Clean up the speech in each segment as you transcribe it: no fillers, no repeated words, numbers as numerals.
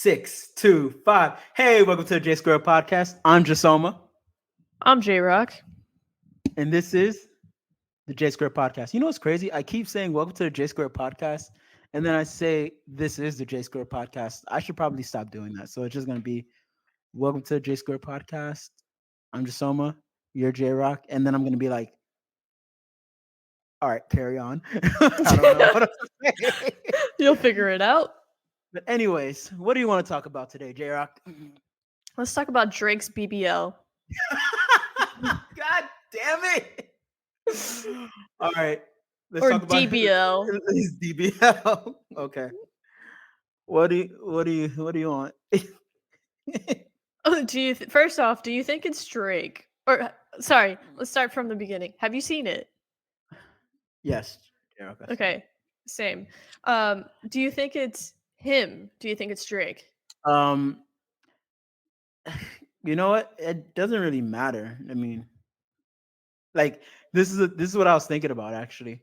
6, 2, 5. Hey, welcome to the JaySquared Podcast. I'm Jesoma, I'm J-Rock. and this is the JaySquared Podcast. You know what's crazy? I keep saying welcome to the JaySquared Podcast, and then I say this is the JaySquared Podcast. I should probably stop doing that. So it's just gonna be welcome to the JaySquared Podcast. I'm Jesoma, you're J-Rock, and then I'm gonna be like, all right, carry on. I don't know what to say. You'll figure it out. But anyways, what do you want to talk about today, J-Rock? Let's talk about Drake's BBL. God damn it! All right, let's Or talk about DBL. It's DBL. Okay. What do you want? Oh, first off, do you think it's Drake? Or sorry, let's start from the beginning. Have you seen it? Yes. Yeah, okay. Okay, same. Do you think it's him? Do you think it's Drake? You know what? It doesn't really matter. I mean, like this is what I was thinking about actually.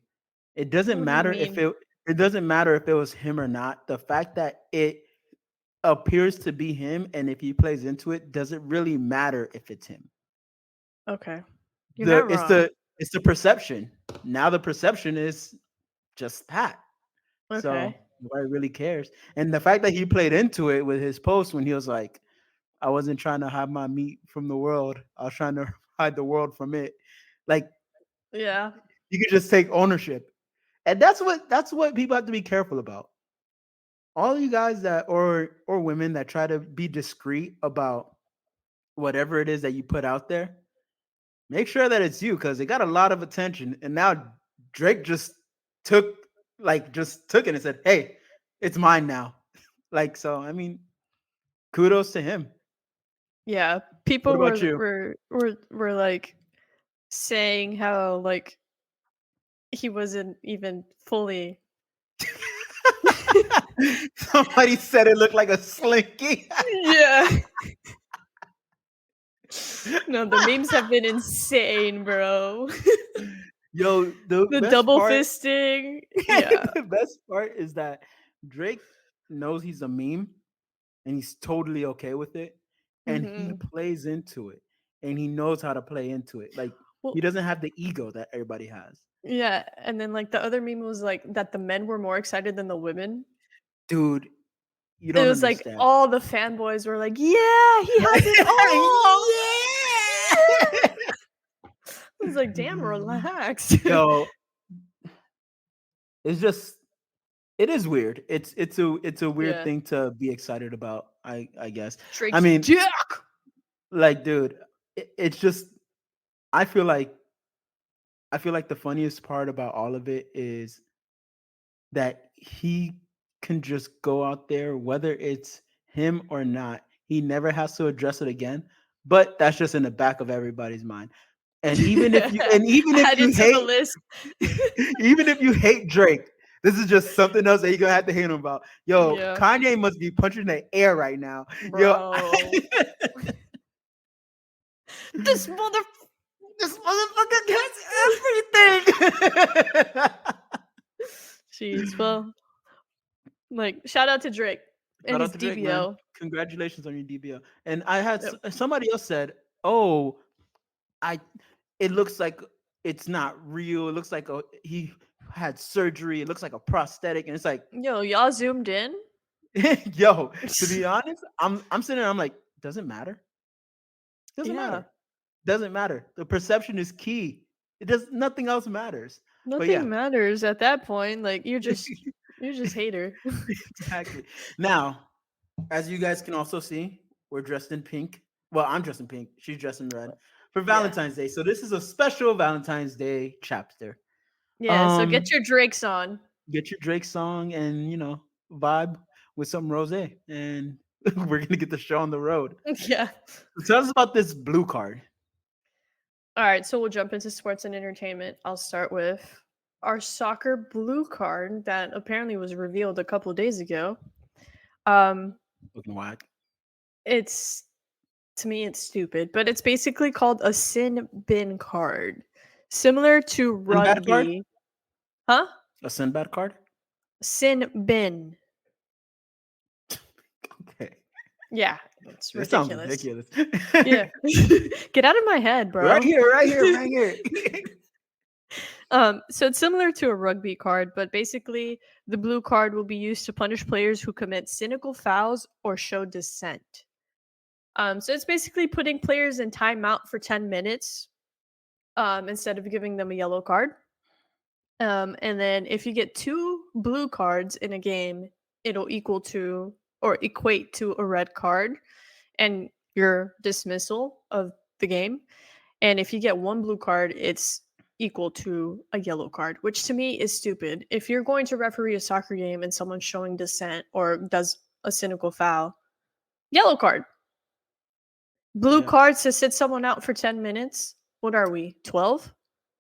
It doesn't What do you matter if mean? it doesn't matter if it was him or not. The fact that it appears to be him and if he plays into it doesn't really matter if it's him. Okay, you're not wrong. It's the perception. Now the perception is just that. So Okay. nobody really cares. And the fact that he played into it with his post when he was like, I wasn't trying to hide my meat from the world. I was trying to hide the world from it. Like Yeah. you could just take ownership. And that's what people have to be careful about. All you guys that or women that try to be discreet about whatever it is that you put out there, make sure that it's you because it got a lot of attention. And now Drake just took it and said, hey, it's mine now. Like, so I mean, kudos to him. Yeah. What People about you? were like saying how like he wasn't even fully. Somebody said it looked like a slinky. Yeah. No, the memes have been insane, bro. Yo, the The best double part, fisting. Yeah. the best part is that Drake knows he's a meme and he's totally okay with it. And he hmm plays into it. And he knows how to play into it. Like Well, he doesn't have the ego that everybody has. yeah. And then like the other meme was like that the men were more excited than the women. Dude, you It don't was like understand. all the fanboys were like, yeah, he has it all. Yeah. I was like, damn, relax. Yo, it's just it is weird. It's a weird Yeah. thing to be excited about, I guess. I Drake's mean, dick. like, dude, it's just I feel like the funniest part about all of it is that he can just go out there, whether it's him or not. He never has to address it again. But that's just in the back of everybody's mind. And even if you Add it to the list. even if you hate Drake, this is just something else that you're gonna have to hate him about. Yo, Yeah. Kanye must be punching the air right now. Bro. This motherfucker gets everything. Jeez, well, like shout out to Drake and Shout his out to Drake, DBO. man. Congratulations on your DBO. And I had Yep. somebody else said, "Oh, it looks like it's not real. It looks like he had surgery. It looks like a prosthetic." And it's like, Yo, y'all zoomed in? yo, to be honest, I'm sitting there, I'm like, doesn't matter. Doesn't Yeah. matter. Doesn't matter. The perception is key. Nothing else matters. But Nothing yeah, matters at that point. Like you're just hater. exactly. Now, as you guys can also see, we're dressed in pink. Well, I'm dressed in pink. She's dressed in red for Yeah. Valentine's Day. So this is a special Valentine's Day chapter. Yeah, so get your Drakes on. Get your Drake song and vibe with some rosé, and we're gonna get the show on the road. Yeah. So tell us about this blue card. All right, so we'll jump into sports and entertainment. I'll start with our soccer blue card that apparently was revealed a couple days ago. Looking whack. It's to me it's stupid, but it's basically called a sin bin card, similar to Sinbad card? rugby. Huh? A Sinbad card? Sin bin. Okay. Yeah, it's This sounds ridiculous. ridiculous. Yeah. Get out of my head, bro. Right here, right here, right here. So it's similar to a rugby card, but basically the blue card will be used to punish players who commit cynical fouls or show dissent. So it's basically putting players in timeout for 10 minutes instead of giving them a yellow card. And then if you get 2 blue cards in a game, it'll equal to or equate to a red card and your dismissal of the game. And if you get 1 blue card, it's equal to a yellow card, which to me is stupid. If you're going to referee a soccer game and someone's showing dissent or does a cynical foul, yellow card. Blue Yeah. cards to sit someone out for 10 minutes. What are we? 12?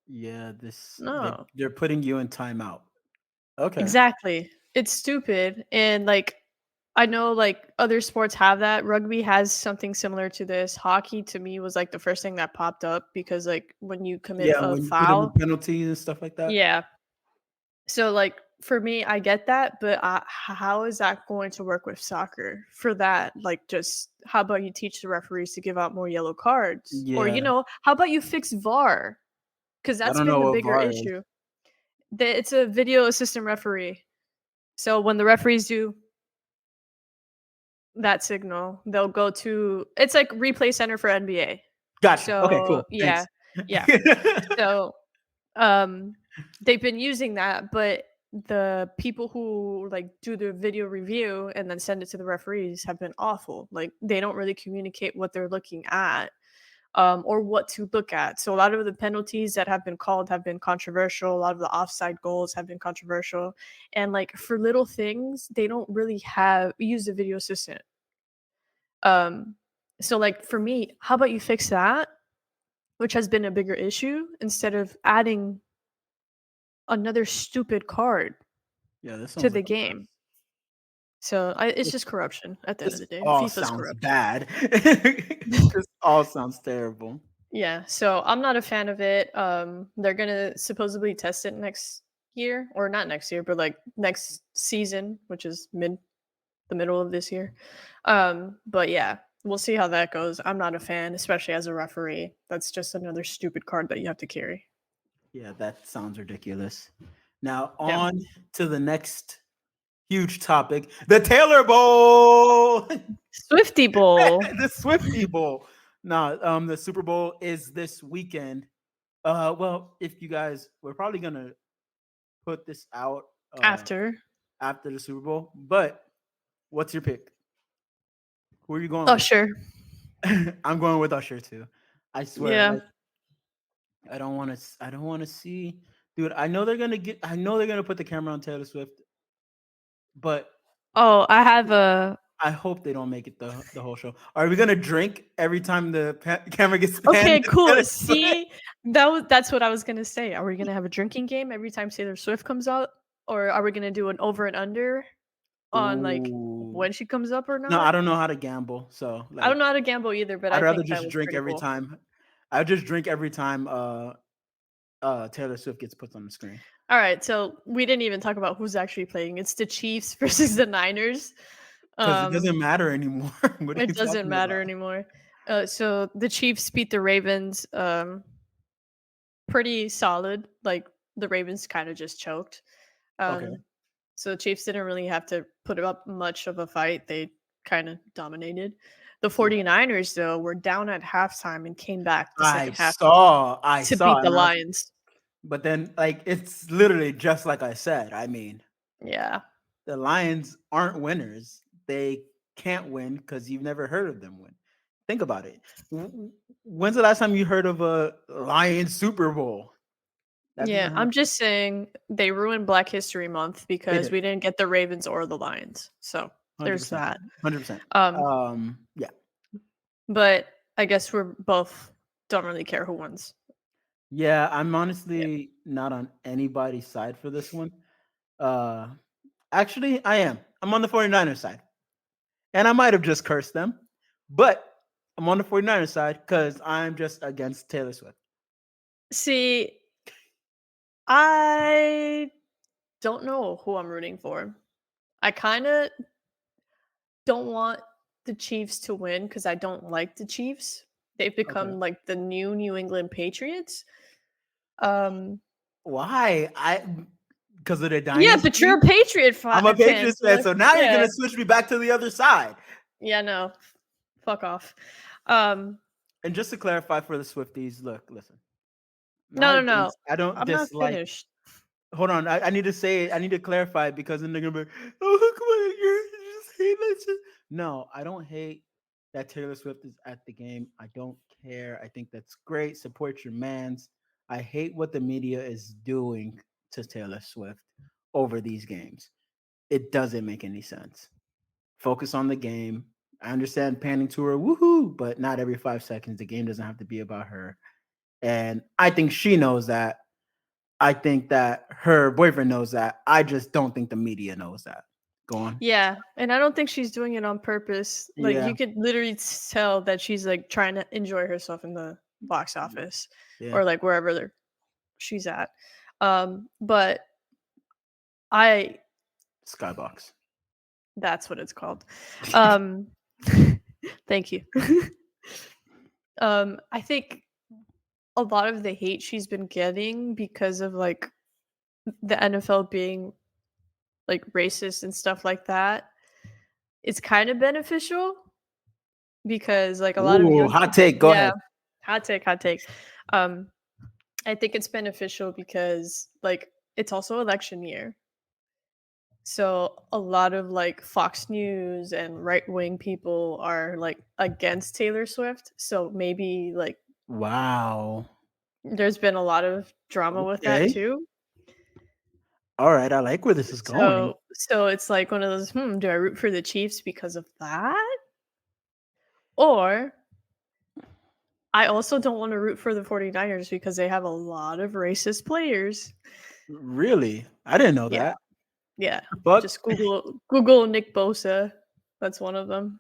Yeah, No. they're putting you in timeout. Okay. Exactly. It's stupid. And like I know like other sports have that. Rugby has something similar to this. Hockey to me was like the first thing that popped up because like when you commit Yeah, a when you put them in foul, penalties and stuff like that. yeah. So like for me, I get that, but how is that going to work with soccer? For that, like just how about you teach the referees to give out more yellow cards, or Yeah, how about you fix VAR? Because I that's don't been know the what bigger VAR is. issue. It's a video assistant referee. So when the referees do that signal, they'll go to it's like replay center for NBA. Gotcha. Okay, So cool. yeah, Thanks. yeah. So um they've been using that, but the people who like do the video review and then send it to the referees have been awful. Like they don't really communicate what they're looking at or what to look at. So a lot of the penalties that have been called have been controversial. A lot of the offside goals have been controversial, and like for little things they don't really have use a video assistant. um so like for me, how about you fix that, which has been a bigger issue, instead of adding another stupid card Yeah, this to sounds the like a mess. game. So it's This, just corruption at the end of this the day. all FIFA's sounds corruption. bad. This all sounds terrible. Yeah, so I'm not a fan of it. They're gonna supposedly test it next year, or not next year, but like next season, which is the middle of this year. But yeah, we'll see how that goes. I'm not a fan, especially as a referee. That's just another stupid card that you have to carry. Yeah, that sounds ridiculous. Now Yeah, on to the next huge topic, the Taylor Bowl. Swifty Bowl. The Swifty Bowl. No, the Super Bowl is this weekend. Well, if you guys, we're probably gonna put this out After after the Super Bowl. But what's your pick? Who are you going with? Usher. I'm going with Usher too. I swear, Yeah. like I don't want to. I don't want to see, dude. I know they're gonna get. I know they're gonna put the camera on Taylor Swift, but Oh, I have a. I hope they don't make it the whole show. Are we gonna drink every time the camera gets Okay, panned? cool. See, that's what I was gonna say. Are we gonna have a drinking game every time Taylor Swift comes out, or are we gonna do an over and under on like Ooh. when she comes up or No, not? I don't know how to gamble, so I don't like know how to gamble either, but I'd I rather think that just looks drink pretty every cool. time. I just drink every time Taylor Swift gets put on the screen. All right, so we didn't even talk about who's actually playing. It's the Chiefs versus the Niners. Because it doesn't Um, matter anymore. What are it you doesn't talking matter about? anymore. So the Chiefs beat the Ravens. Pretty solid. Like the Ravens kind of just choked. Okay. Um, so the Chiefs didn't really have to put up much of a fight. They kind of dominated. The Yeah. 49ers, though, were down at halftime and came back the I second half saw, I to saw, beat the and Lions. but then like it's literally just like I said. I mean, Yeah. the Lions aren't winners. They can't win because you've never heard of them win. Think about it. When's the last time you heard of a Lions Super Bowl? That Yeah, doesn't I'm happen. just saying they ruined Black History Month They because did. we didn't get the Ravens or the Lions. So there's 100%. that. 100%. Um, Yeah. but I guess we're both don't really care who wins. Yeah, I'm Yeah. honestly not on anybody's side for this one. Uh Actually, I am. I'm on the 49ers side. And I might have just cursed them, but I'm on the 49ers side because I'm just against Taylor Swift. See, I don't know who I'm rooting for. I kind of don't want the Chiefs to win because I don't like the Chiefs. They've Okay. become like the new New England Patriots. Um, Why? Because of the yeah, but you're a dynasty. Patriot I'm a fan, Patriots so fan, like, so now you're yeah, gonna switch me back to the other side. yeah, no, fuck off. Um, And just to clarify for the Swifties, look, listen. Not no, no, no, against. I don't I'm not dislike. finished. Hold on. I need to say it. I need to clarify it because then they're gonna be, oh, come on, you just hate that shit. No, I don't hate that Taylor Swift is at the game. I don't care. I think that's great. Support your mans. I hate what the media is doing to Taylor Swift over these games. It doesn't make any sense. Focus on the game. I understand panning to her, woohoo, but not every 5 seconds. The game doesn't have to be about her. And I think she knows that. I think that her boyfriend knows that. I just don't think the media knows that. Go on. Yeah, and I don't think she's doing it on purpose. Like Yeah. you could literally tell that she's like trying to enjoy herself in the box office Yeah. or like wherever she's at. But I Skybox. that's what it's called. Um, thank you. I think a lot of the hate she's been getting because of like the NFL being like racist and stuff like that, it's kind of beneficial because like a lot of Ooh, young hot people, take. Go yeah, ahead. hot take, hot take. Um, I think it's beneficial because like it's also election year. So a lot of like Fox News and right wing people are like against Taylor Swift. So maybe like Wow. there's been a lot of drama with that Okay. too. All right. I like where this is going. So it's like one of those, do I root for the Chiefs because of that? Or I also don't want to root for the 49ers because they have a lot of racist players. Really? I didn't know Yeah, that. yeah. Fuck. Just Google Nick Bosa. That's one of them.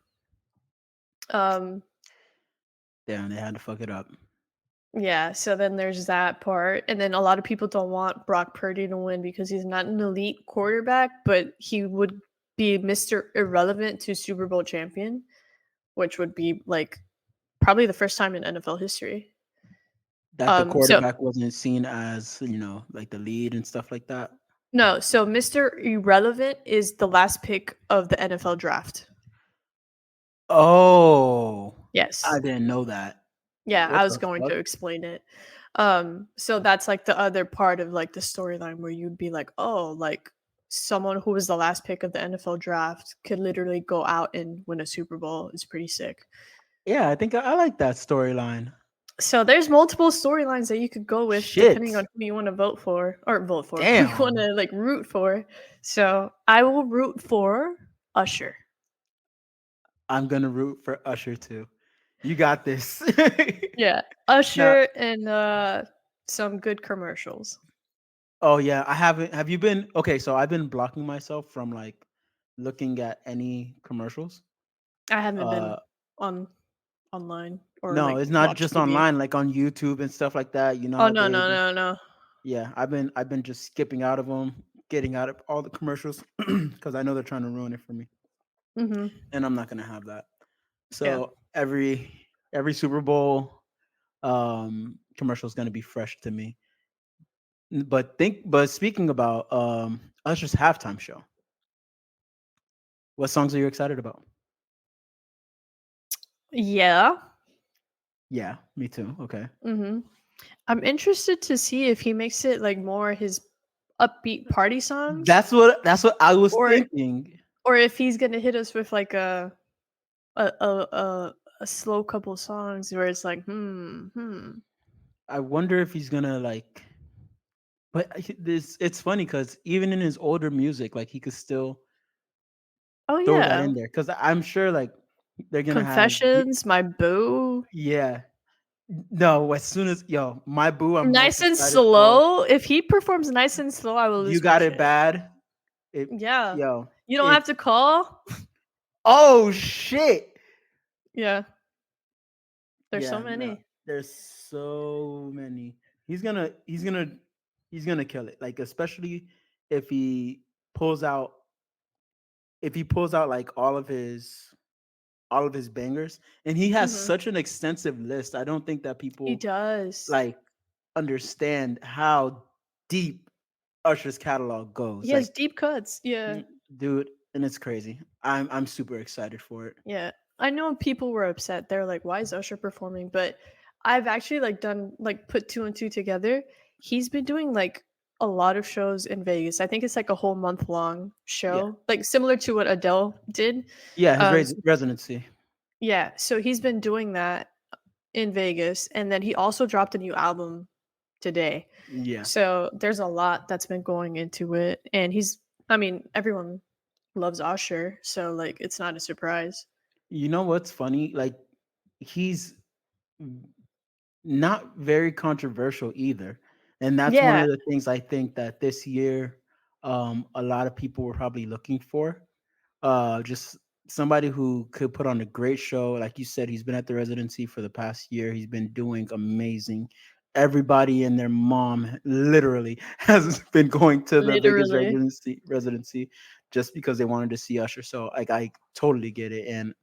Um Damn, they had to fuck it up. yeah, so then there's that part. And then a lot of people don't want Brock Purdy to win because he's not an elite quarterback, but he would be Mr. Irrelevant to Super Bowl champion, which would be like probably the first time in NFL history. That the So quarterback wasn't seen as, like the lead and stuff like that. no, so Mr. Irrelevant is the last pick of the NFL draft. Oh, I Yes. didn't know that. Yeah, What I was the going fuck? to explain it. So that's like the other part of like the storyline where you'd be like, oh, like someone who was the last pick of the NFL draft could literally go out and win a Super Bowl. It's pretty sick. Yeah, I think I like that storyline. So there's multiple storylines that you could go with depending Shit. on who you want to vote for, who you want Damn. to like root for. So I will root for Usher. I'm gonna root for Usher too. You got this. Yeah, Now, Usher and some good commercials. oh yeah, I haven't. Have you been okay? So I've been blocking myself from like looking at any commercials. I haven't been Uh, on online or no, like it's not watch just TV. online, like on YouTube and stuff like that. You know Oh how no, they, no, no, no. yeah. I've been just skipping out of them, getting out of all the commercials because I know they're trying to ruin it for me, Mhm. and I'm not gonna have that. Yeah. So every Super Bowl commercial is gonna be fresh to me. But speaking about Usher's halftime show, what songs are you excited about? Yeah. Yeah, me too. Okay. Mhm. I'm interested to see if he makes it like more his upbeat party songs That's what I was or thinking. if he's going to hit us with like a a a, a slow couple songs where it's like I wonder if he's gonna like but this it's funny because even in his older music, like he could still Oh throw that yeah. in there. Cause I'm sure like they're gonna have Confessions, My Boo. yeah. No, as soon as my boo, I'm most Nice and excited for. Slow. If he performs Nice and Slow, I will You lose my got it shit. bad. It Yeah. yo, You don't have it's to call. oh shit. Yeah. There's so Yeah, no, many. there's so many. He's gonna he's gonna he's gonna kill it. Like especially if he pulls out like all of his all of his bangers, and he has Hmm. such an extensive list. I don't think that He people does. like understand how deep Usher's catalog goes. He has Like, deep cuts. Yeah. mm, dude, and it's crazy. I'm super excited for it. Yeah. I know people were upset. They're like, why is Usher performing? But I've actually like done like put two and two together. He's been doing like a lot of shows in Vegas. I think it's like a whole month long Yeah, show, like similar to what Adele did. yeah, his Um, residency. yeah, so he's been doing that in Vegas, and then he also dropped a new album today. Yeah, So there's a lot that's been going into it, and I mean, everyone loves Usher, so like it's not a surprise. you know what's funny? Like, he's not very controversial either, and that's one Yeah, of the things I think that this year, a lot of people were probably looking for. Just somebody who could put on a great show. Like you said, he's been at the residency for the past year. He's been doing amazing. Everybody and their mom literally has been going to the Vegas literally. residency just because they wanted to see Usher. So like I totally get it. And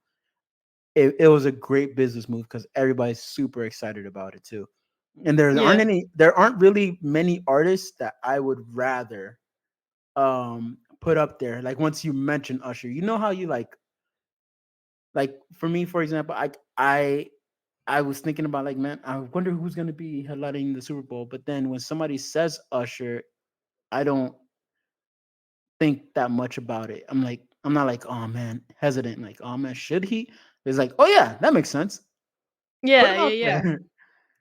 it was a great business move because everybody's super excited about it too. And Yeah. there aren't really many artists that I would rather put up there. Like once you mention Usher, you know how you like for me, for example, I was thinking about like, man, I wonder who's gonna be headlining the Super Bowl. But then when somebody says Usher, I don't think that much about it. I'm not like, oh man, hesitant, like, oh man, should he? It's like, oh yeah, that makes sense. Put Yeah, him yeah, out yeah. there.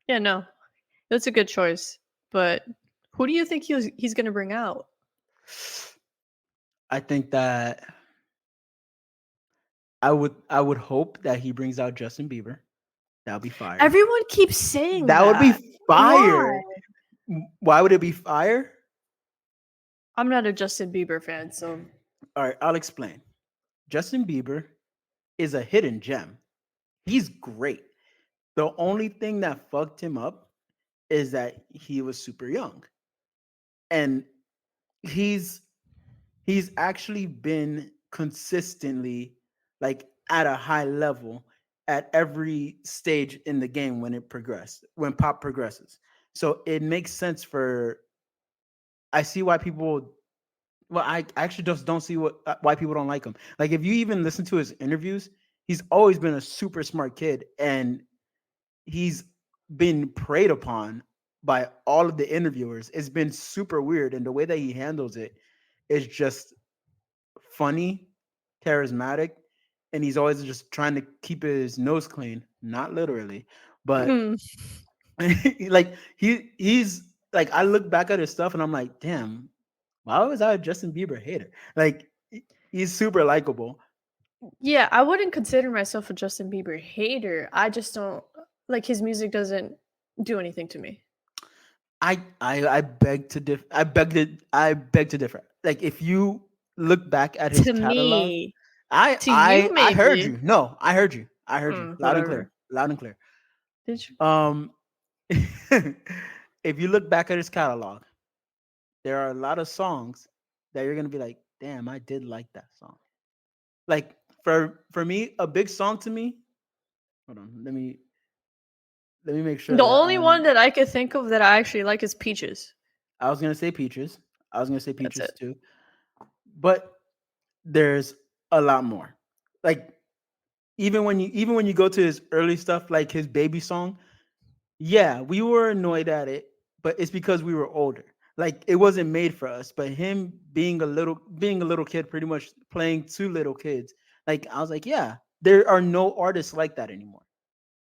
Yeah, no. That's a good choice. But who do you think he's gonna bring out? I think that I would hope that he brings out Justin Bieber. That would be fire. Everyone keeps saying That would be that. fire. Why? Why would it be fire? I'm not a Justin Bieber fan, so All right, I'll explain. Justin Bieber is a hidden gem. He's great. The only thing that fucked him up is that he was super young. And he's he's actually been consistently like at a high level at every stage in the game when pop progresses. So it makes sense for I see why people well, I actually just don't see why people don't like him. Like if you even listen to his interviews, he's always been a super smart kid, and he's been preyed upon by all of the interviewers. It's been super weird, and the way that he handles it is just funny, charismatic, and he's always just trying to keep his nose clean. Not literally, but mm, like he's like I look back at his stuff and I'm like, damn, why was I a Justin Bieber hater? Like he's super likable. yeah, I wouldn't consider myself a Justin Bieber hater. I just don't like his music doesn't do anything to me. I beg to I beg to differ. Like if you look back at his To catalog, me, to you I heard maybe. you. No, I heard you. I heard you loud and clear. Whatever. Loud and clear. Did you? Um if you look back at his catalog, there are a lot of songs that you're gonna be like, damn, I did like that song. Like for me, a big song to me. Hold on, let me make sure The that only one that I could think of that I actually like is Peaches. I was gonna say Peaches. I was gonna say That's Peaches it. too, but there's a lot more. Like even when you go to his early stuff, like his baby song, yeah, we were annoyed at it, but it's because we were older. Like it wasn't made for us. But him being a little kid, pretty much playing two little kids, like I was like, yeah, there are no artists like that anymore,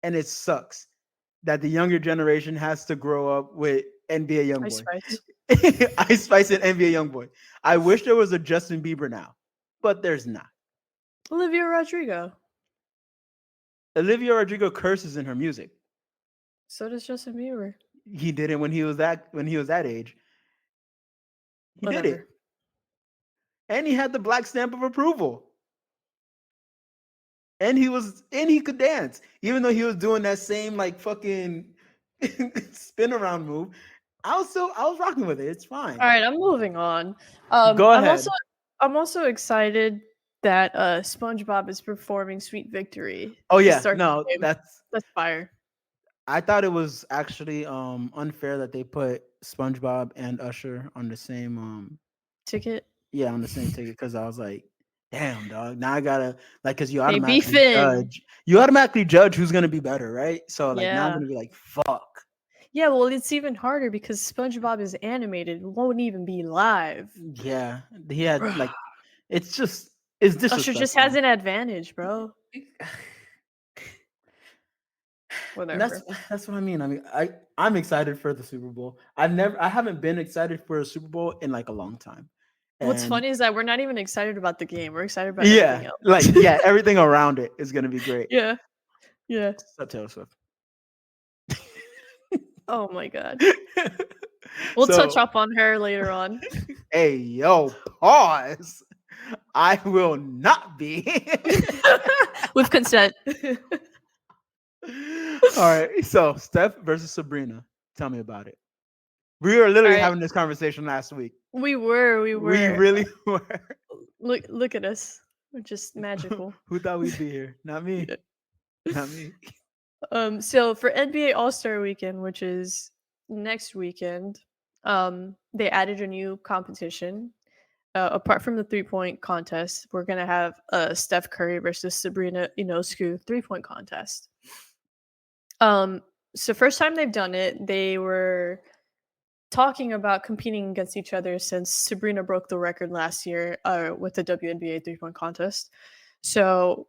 and it sucks that the younger generation has to grow up with NBA Ice YoungBoy, Spice. Ice Spice, and NBA YoungBoy. I wish there was a Justin Bieber now, but there's not. Olivia Rodrigo. Olivia Rodrigo curses in her music. So does Justin Bieber. He did it when he was that age. He did it, Whatever. and he had the black stamp of approval, and he could dance, even though he was doing that same like fucking spin around move. I was rocking with it. It's fine. All right, I'm moving on. Go I'm also ahead. I'm also excited that SpongeBob is performing Sweet Victory Oh to yeah, start no, the game. that's. That's fire. I thought it was actually unfair that they put SpongeBob and Usher on the same Ticket. yeah, on the same ticket, because I was like, damn dog, now I gotta like, because They beefing. you automatically judge who's gonna be better, right? So like now I'm Yeah. gonna be like, fuck. Yeah, well, it's even harder because SpongeBob is animated. It won't even be live. Yeah, he had like, it's just it's Usher just disrespectful. has an advantage, bro. And that's Whatever. that's what I mean. I'm excited for the Super Bowl. I haven't been excited for a Super Bowl in like a long time. What's And funny is that we're not even excited about the game. We're excited about everything yeah, else. like yeah, everything around it is gonna be great. Yeah. Yeah. Except Taylor Swift. Oh my god. We'll touch So up on her later on. hey yo, pause. I will not be. With consent. All right. So Steph versus Sabrina. Tell me about it. We were literally Alright. having this conversation last week. We were. We really were. Look at us. We're just magical. Who thought we'd be here? Not me. Yeah. Not me. So for NBA All-Star Weekend, which is next weekend, they added a new competition. Apart from the 3-point contest, we're gonna have Steph Curry versus Sabrina Ionescu 3-point contest. So first time they've done it, they were talking about competing against each other since Sabrina broke the record last year with the WNBA 3-point contest. So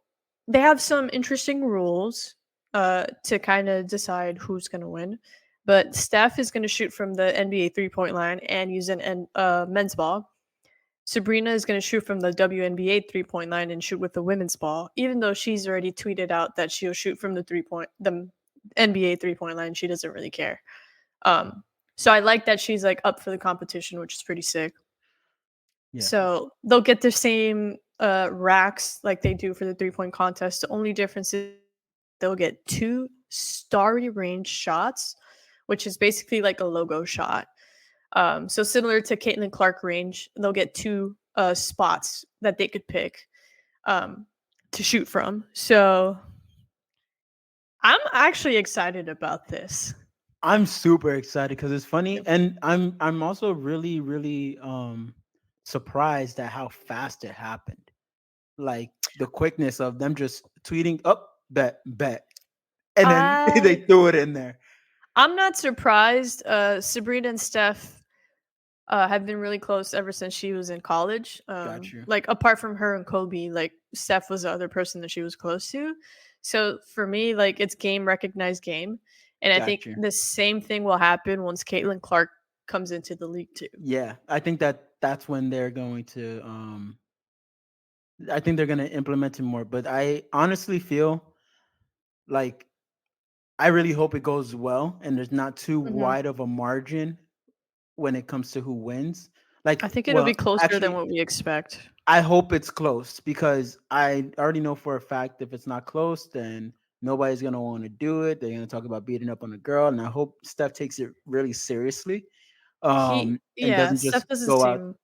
they have some interesting rules to kind of decide who's going to win. But Steph is going to shoot from the NBA 3-point line and use an men's ball. Sabrina is going to shoot from the WNBA 3-point line and shoot with the women's ball, even though she's already tweeted out that she'll shoot from the NBA 3-point line. She doesn't really care. So I like that she's like up for the competition, which is pretty sick. Yeah. So they'll get the same racks like they do for the 3-point contest. The only difference is they'll get 2 starry range shots, which is basically like a logo shot. So similar to Caitlin Clark range, they'll get 2 spots that they could pick to shoot from. So I'm actually excited about this. I'm super excited because it's funny, and I'm also really surprised at how fast it happened. Like the quickness of them just tweeting up, bet, and then they I threw it in there. I'm not surprised. Sabrina and Steph have been really close ever since she was in college. Got you. Like apart from her and Kobe, like Steph was the other person that she was close to. So for me, like it's game recognized game, and I think Got you. the same thing will happen once Caitlin Clark comes into the league too. Yeah, I think that's when they're going to I think they're going to implement it more, but I honestly feel like I really hope it goes well and there's not too Hmm. wide of a margin when it comes to who wins. Like, I think it'll well, be closer than actually, what we expect. I hope it's close because I already know for a fact if it's not close, then nobody's gonna want to do it. They're gonna talk about beating up on a girl, and I hope Steph takes it really seriously, and Yeah, doesn't just Steph doesn't go out. seem.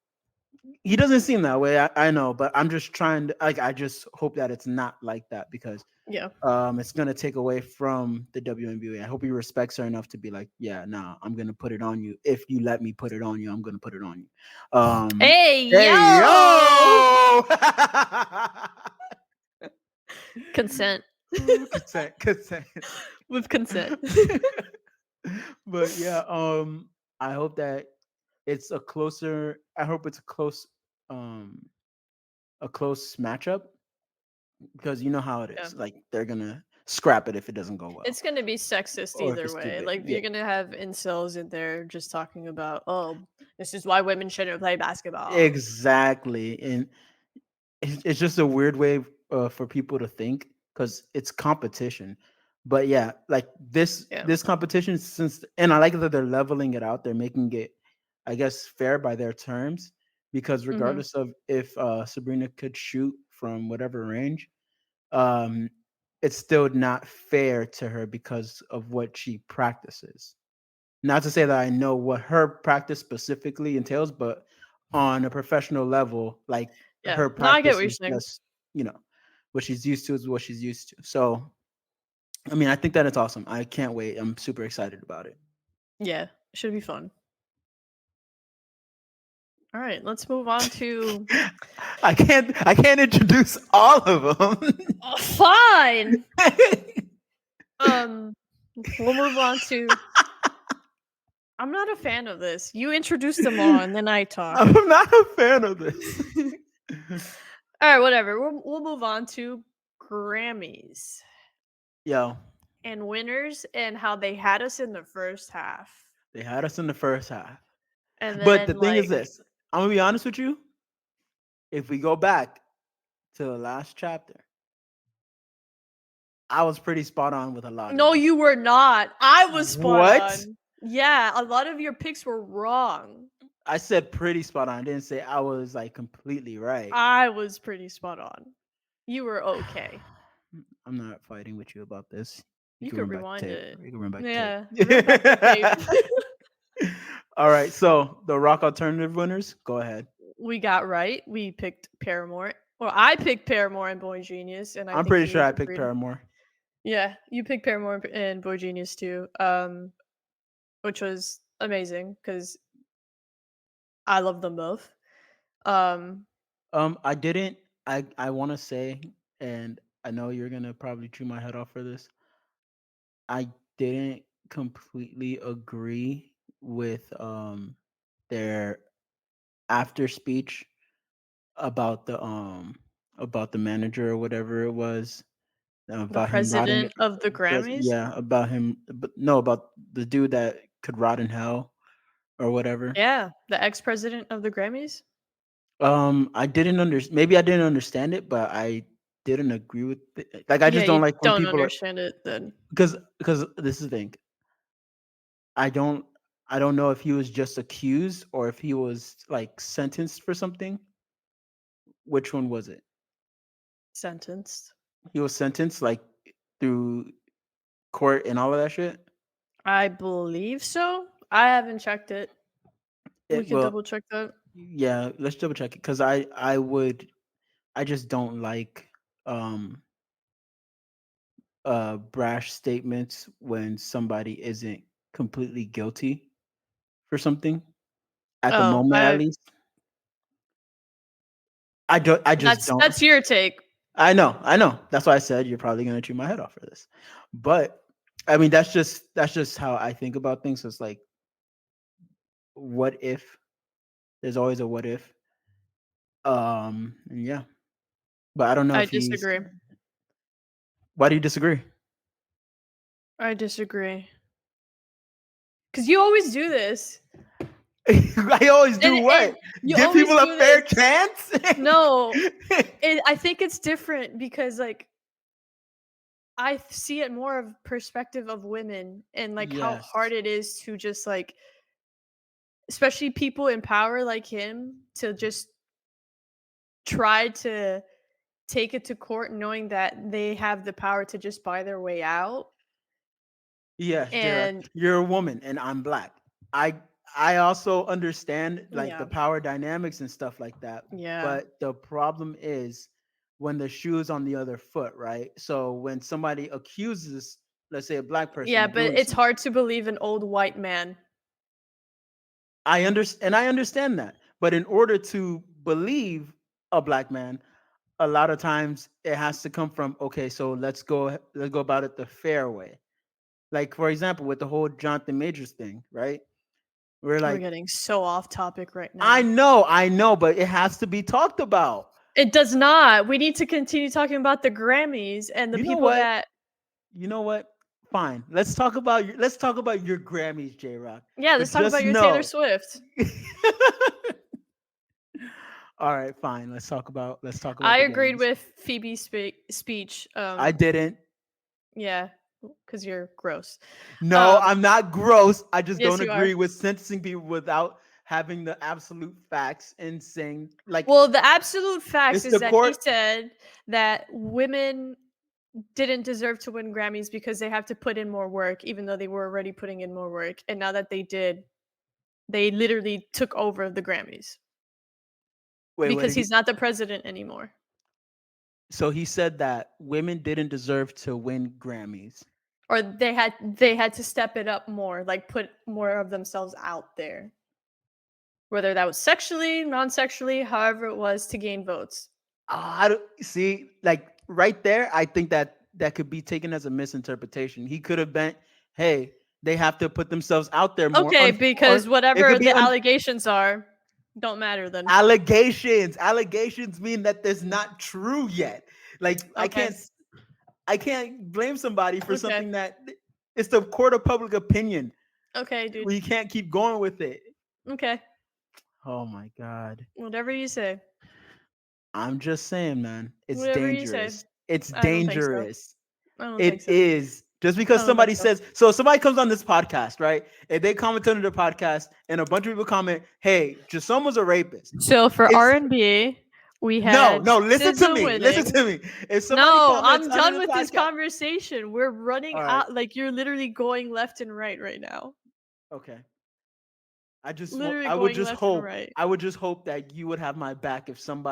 He doesn't seem that way. I know, but I'm just trying to like. I just hope that it's not like that because Yeah. it's gonna take away from the WNBA. I hope he respects her enough to be like, yeah, nah, I'm gonna put it on you. If you let me put it on you, I'm gonna put it on you. Hey Hey yo! yo! Consent. Consent. With consent. But yeah, I hope that it's a closer. I hope it's um, a close matchup because you know how it Yeah. is. Like they're gonna scrap it if it doesn't go well, It's gonna be sexist or if either it's too way. big. Like Yeah, you're gonna have incels in there just talking about, oh, this is why women shouldn't play basketball. exactly. And it's just a weird way for people to think because it's competition. But yeah, like this Yeah. this competition since, and I like that they're leveling it out. They're making it, I guess, fair by their terms because Mm-hmm. regardless of if Sabrina could shoot from whatever range, um, it's still not fair to her because of what she practices. Not to say that I know what her practice specifically entails, but on a professional level, like Yeah. her No, I get what practice you're is saying. just you know, what she's used to is what she's used to. So, I mean, I think that it's awesome. I can't wait. I'm super excited about it. Yeah, should be fun. All right, let's move on to. I can't introduce all of them. Oh, fine. We'll move on to. I'm not a fan of this. You introduce them all, and then I talk. I'm not a fan of this. All right, whatever. We'll move on to Grammys Yo, and winners and how they had us in the first half, they had us in the first half. and But the then thing is like this, I'm gonna be honest with you. If we go back to the last chapter, I was pretty spot on with a lot of no, this. you were not. I was spot What? on. Yeah, a lot of your picks were wrong. I said pretty spot on. I didn't say I was like completely right. I was pretty spot on. You were okay. I'm not fighting with you about this. You can could run back rewind the tape. it. You can run back the Yeah, tape. run back the tape. All right. So the rock alternative winners, go ahead. We got right. We picked Paramore. Well, I picked Paramore and Boy Genius, and I'm pretty sure I picked Paramore. Yeah, you picked Paramore and Boy Genius too, which was amazing because I love them both. I didn't. I want to say, and I know you're gonna probably chew my head off for this. I didn't completely agree with their after speech about the manager or whatever it was, the about him rotting. president of the Grammys. Yeah, about him. But no, about the dude that could rot in hell or whatever. Yeah, the ex-president of the Grammys. I didn't understand. Maybe I didn't understand it, but I didn't agree with it. Like, I Yeah, just don't you like when don't people are, understand it then. because this is the thing. I don't I don't know if he was just accused or if he was like sentenced for something. Which one was it? Sentenced. He was sentenced like through court and all of that shit. I believe so. I haven't checked it. We can Well, double check that. yeah, let's double check it because I just don't like um brash statements when somebody isn't completely guilty for something at the Oh, moment at least. I just don't. that's your take. I know. That's why I said you're probably gonna chew my head off for this. But I mean that's just how I think about things. So it's like, what if? There's always a what if. And yeah. But I don't know I if he's disagree. why do you disagree? I disagree. Because you always do this. I always do And what? you Give always people a do fair this. chance? No, I think it's different because, like, I see it more of perspective of women and like how Yes. hard it is to just like, especially people in power like him, to just try to take it to court knowing that they have the power to just buy their way out. Yes, J-Rock. And You're a woman and I'm black. I I also understand like the yeah, power dynamics and stuff like that. yeah, But the problem is when the shoe is on the other foot, right? So when somebody accuses, let's say, a black person yeah, of but doing it's something, hard to believe an old white man. I understand that. But in order to believe a black man, a lot of times it has to come from, okay, so let's go about it the fair way. Like for example, with the whole Jonathan Majors thing, right? We're We're like, getting so off topic right now. I know, but it has to be talked about. It does not. We need to continue talking about the Grammys and the You know people what? that. You know what? Fine. Let's talk about your Grammys, J-Rock. Yeah, But let's talk about just your Taylor know. Swift. All right, fine. Let's talk about I the agreed Grammys. with Phoebe's speech. I didn't. Yeah, because you're gross. No, I'm not gross. I just Yes, don't you are. agree with sentencing people without having the absolute facts and saying like Well, the absolute facts it's is the that he court. said that women didn't deserve to win Grammys because they have to put in more work, even though they were already putting in more work. And now that they did, they literally took over the Grammys Wait, what because did he? he's not the president anymore. So he said that women didn't deserve to win Grammys. Or they had to step it up more, like put more of themselves out there. Whether that was sexually, non-sexually, however it was to gain votes. I don't see, like right there. I think that that could be taken as a misinterpretation. He could have been, hey, they have to put themselves out there more. Okay, Or because it whatever could be the allegations are don't matter then. allegations. Allegations mean that there's not true yet. Like Okay. I can't blame somebody for Okay. something that it's the court of public opinion. Okay, dude. We can't keep going with it. Okay. Oh my god. Whatever you say. I'm just saying, man. It's Whatever you say. dangerous. It's I don't think so. dangerous. I don't think It so. is. Just I because don't think somebody so. says, so somebody comes on this podcast, right? And they comment under the podcast, and a bunch of people comment, hey, Jasoma's a rapist. So for It's R&B, we no, had no, listen to SZA me. Listen winning. to me. If somebody No, comments I'm under done the with this podcast, conversation. We're running all right, out. Like, you're literally going left and right now. okay. Literally I would going just left and hope, right. I would just hope that you would have my back if a I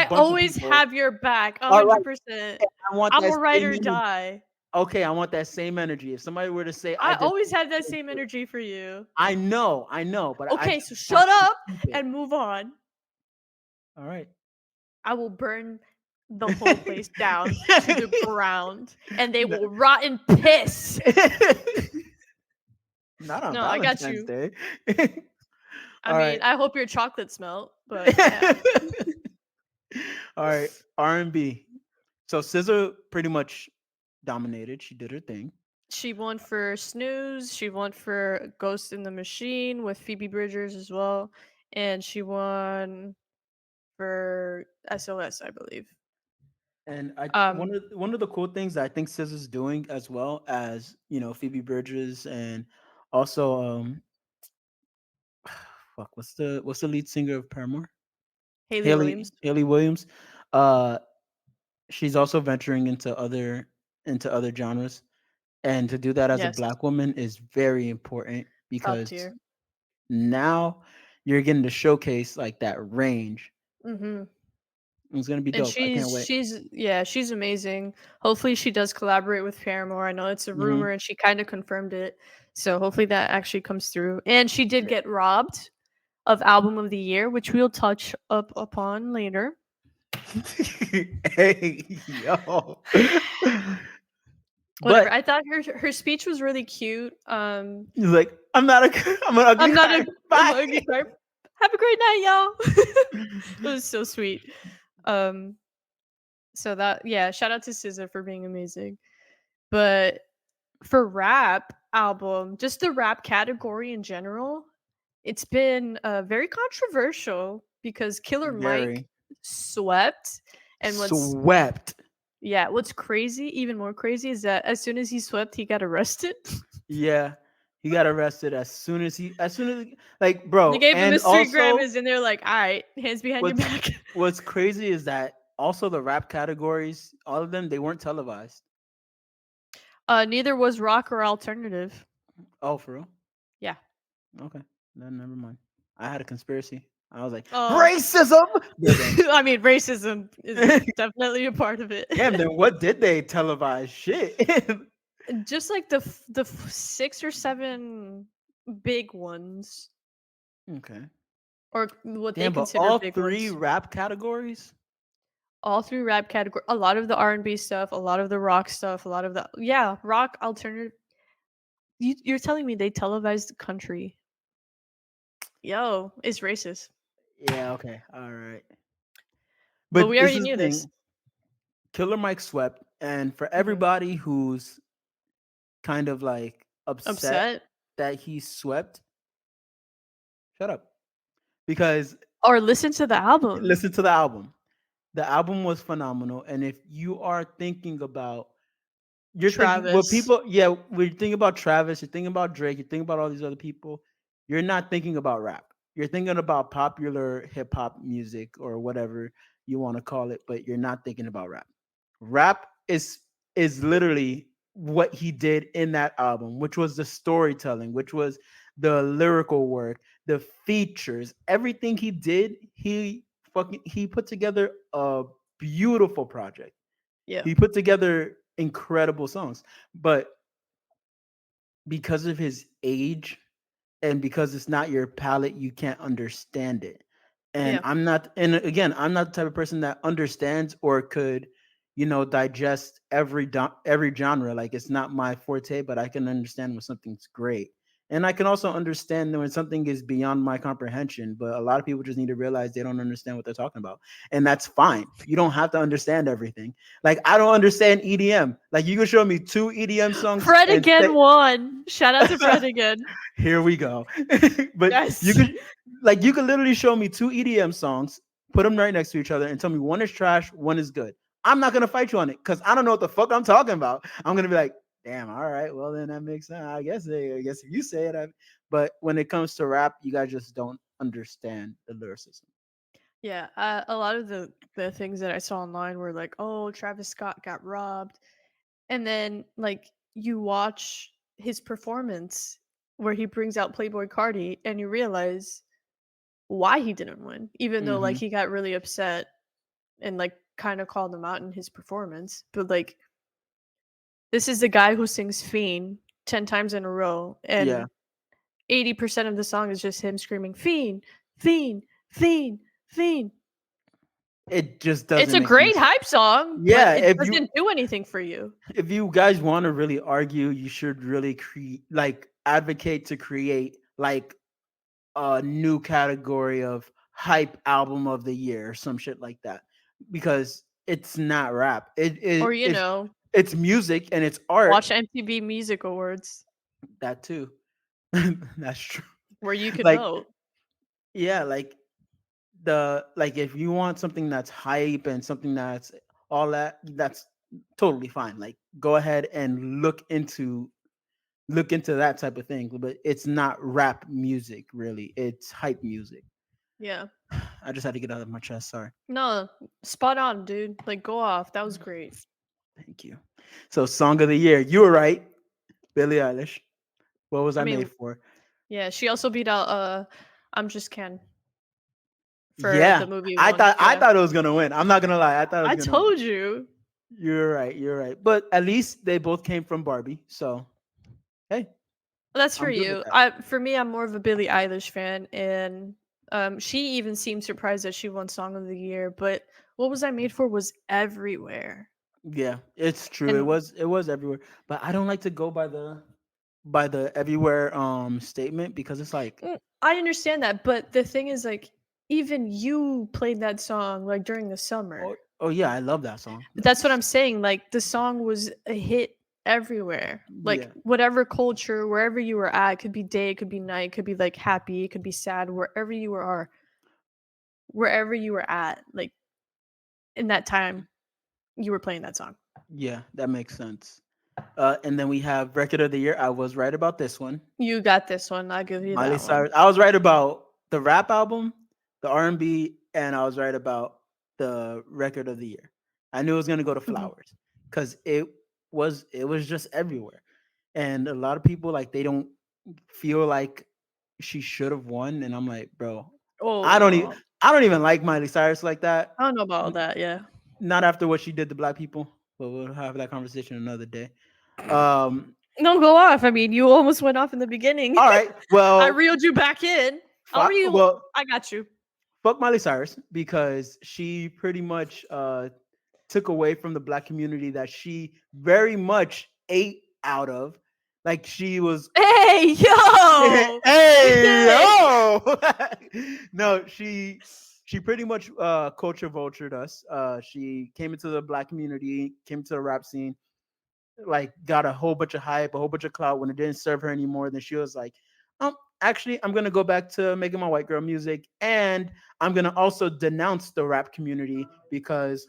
bunch of always people, have your back, all right, 100%. I want I'm that a ride same or energy. die. Okay, I want that same energy. If somebody were to say, I always have that same energy for you. I know, but I Okay, just so want shut you to up keep it. and move on. All right. I will burn the whole place down to the ground, and they No. will rot in piss. Not on No, I got Valentine's you. Day. I All mean, right. I hope your chocolates melt, but yeah. All right. R&B. So SZA pretty much dominated. She did her thing. She won for Snooze. She won for Ghost in the Machine with Phoebe Bridgers as well, and she won for SOS, I believe. And Um, one of the cool things that I think SZA's doing as well as, Phoebe Bridges and also fuck, what's the lead singer of Paramore? Haley Williams. Haley Williams. Uh she's also venturing into other genres, and to do that as a Yes, black woman is very important top because tier. now you're getting to showcase like that range. Mm-hmm. It's gonna be And dope. I can't wait. she's amazing. Hopefully she does collaborate with Paramore. I know it's a Hmm. rumor and she kind of confirmed it. So hopefully that actually comes through. And she did get robbed of album of the year, which we'll touch up upon later. Hey, yo. Whatever. But I thought her speech was really cute. he's like, I'm an ugly I'm not guy. I'm Bye. an ugly type. Have a great night, y'all. It was so sweet. Um so that, yeah, shout out to SZA for being amazing. But for rap album, just the rap category in general, it's been very controversial because Killer Mike Very swept. And swept. what's crazy, even more crazy, is that as soon as he swept, he got arrested. Yeah. He got arrested like, They bro, gave him and a street also grabbers, and they're like, "All right, hands behind your what's back." what's crazy is that also the rap categories, all of them, they weren't televised. Neither was rock or alternative. Oh, for real? Yeah. Okay. Then never mind. I had a conspiracy. I was like, Oh, racism. But then, I mean, racism is definitely a part of it. damn, then what did they televise? Shit. Just like the 6 or 7 big ones, Okay. or what they Damn, but consider all big three ones. rap categories? All through rap category, a lot of the R&B stuff, a lot of the rock stuff, a lot of the, yeah, rock alternative. You're telling me they televised the country? Yo, it's racist. Yeah, okay. All right. But But we this already is the knew this. thing. Killer Mike swept, and for Mhm. everybody who's kind of like upset Upset that he swept, shut up. Because or listen to the album. listen to the album. The album was phenomenal. And if you are thinking about, you're thinking, well, Travis. people, yeah, we're thinking about Travis, you're thinking about Drake, you're thinking about all these other people. You're not thinking about rap. You're thinking about popular hip hop music or whatever you want to call it, but you're not thinking about rap. Rap is literally what he did in that album, which was the storytelling, which was the lyrical work, the features, everything he did. He put together a beautiful project. Yeah. He put together incredible songs, but because of his age and because it's not your palette, you can't understand it. And Yeah. I'm not, and again, I'm not the type of person that understands or could, digest every genre. Like it's not my forte, but I can understand when something's great. And I can also understand when something is beyond my comprehension. But a lot of people just need to realize they don't understand what they're talking about. And that's fine. You don't have to understand everything. Like I don't understand EDM. Like you can show me two EDM songs Fred and again say, won. Shout out to Fred again. here we go. But you Yes. could you could literally show me two EDM songs, put them right next to each other, and tell me one is trash, one is good. I'm not gonna fight you on it because I don't know what the fuck I'm talking about. I'm gonna be like, damn, all right, well then that makes sense. I guess if you say it, but when it comes to rap, you guys just don't understand the lyricism. Yeah, a lot of the things that I saw online were like, "Oh, Travis Scott got robbed," and then like you watch his performance where he brings out Playboy Cardi, and you realize why he didn't win, even though like Hmm. he got really upset and like kind of called him out in his performance. But like this is the guy who sings "Fiend" 10 times in a row, Yeah, and 80% of the song is just him screaming "Fiend, Fiend, Fiend, Fiend." it just It's doesn't a make sense. great hype song, but Yeah, it doesn't do anything for you. if you guys want to really argue, you should really create advocate to create a new category of hype album of the year or some shit like that because it's not rap. Or, It's music and it's art. watch MTV Music Awards That too. That's true. where you could Like vote. yeah, if you want something that's hype and something that's all that, that's totally fine. Like go ahead and look into that type of thing, but it's not rap music really. It's hype music. Yeah. I just had to get out of my chest. Sorry. No, spot on, dude. Like, go off. That was great. Thank you. So, song of the year. You were right, Billie Eilish. What was I I mean, made for? yeah, she also beat out I'm Just Ken for Yeah, the movie I one. thought I Yeah. thought it was gonna win. I'm not gonna lie. I thought it was I gonna win. told you. You're right. You're right. But at least they both came from Barbie. So hey, Well, that's for I'm good with you. that. I For me, I'm more of a Billie Eilish fan, and she even seemed surprised that she won Song of the Year. But what was I made for was everywhere. Yeah, it's true. It And was it was everywhere. But I don't like to go by the everywhere statement because it's like I understand that, but the thing is, like, even you played that song like during the summer. oh yeah, I love that song. But that's what I'm That's saying. Like, the song was a hit everywhere. Like, yeah. whatever culture, wherever you were at, it could be day, it could be night, it could be like happy, it could be sad, wherever you were at, like in that time, you were playing that song. Yeah, that makes sense. And then we have record of the year. I was right about this one. You got this one. I'll give you Miley that one. Cyrus. I was right about the rap album, the R&B, and I was right about the record of the year. I knew it was gonna go to Mhm. Flowers because it was just everywhere, and a lot of people like they don't feel like she should have won, and I'm like, bro, I don't even Oh, I don't even like Miley Cyrus like that. I don't know about all N- that. Yeah. Not after what she did to black people, but we'll have that conversation another day. Um, No, go off. I mean, you almost went off in the beginning. all right, I well, reeled you back in. I'll reel. well, I got you. fuck Miley Cyrus because she pretty much took away from the black community that she very much ate out of. Like she was, Hey, yo! hey, Hey! oh, no, she pretty much culture vultured us. She came into the black community, came to the rap scene, like got a whole bunch of hype, a whole bunch of clout. When it didn't serve her anymore, then she was like, actually, I'm gonna go back to making my white girl music, and I'm gonna also denounce the rap community because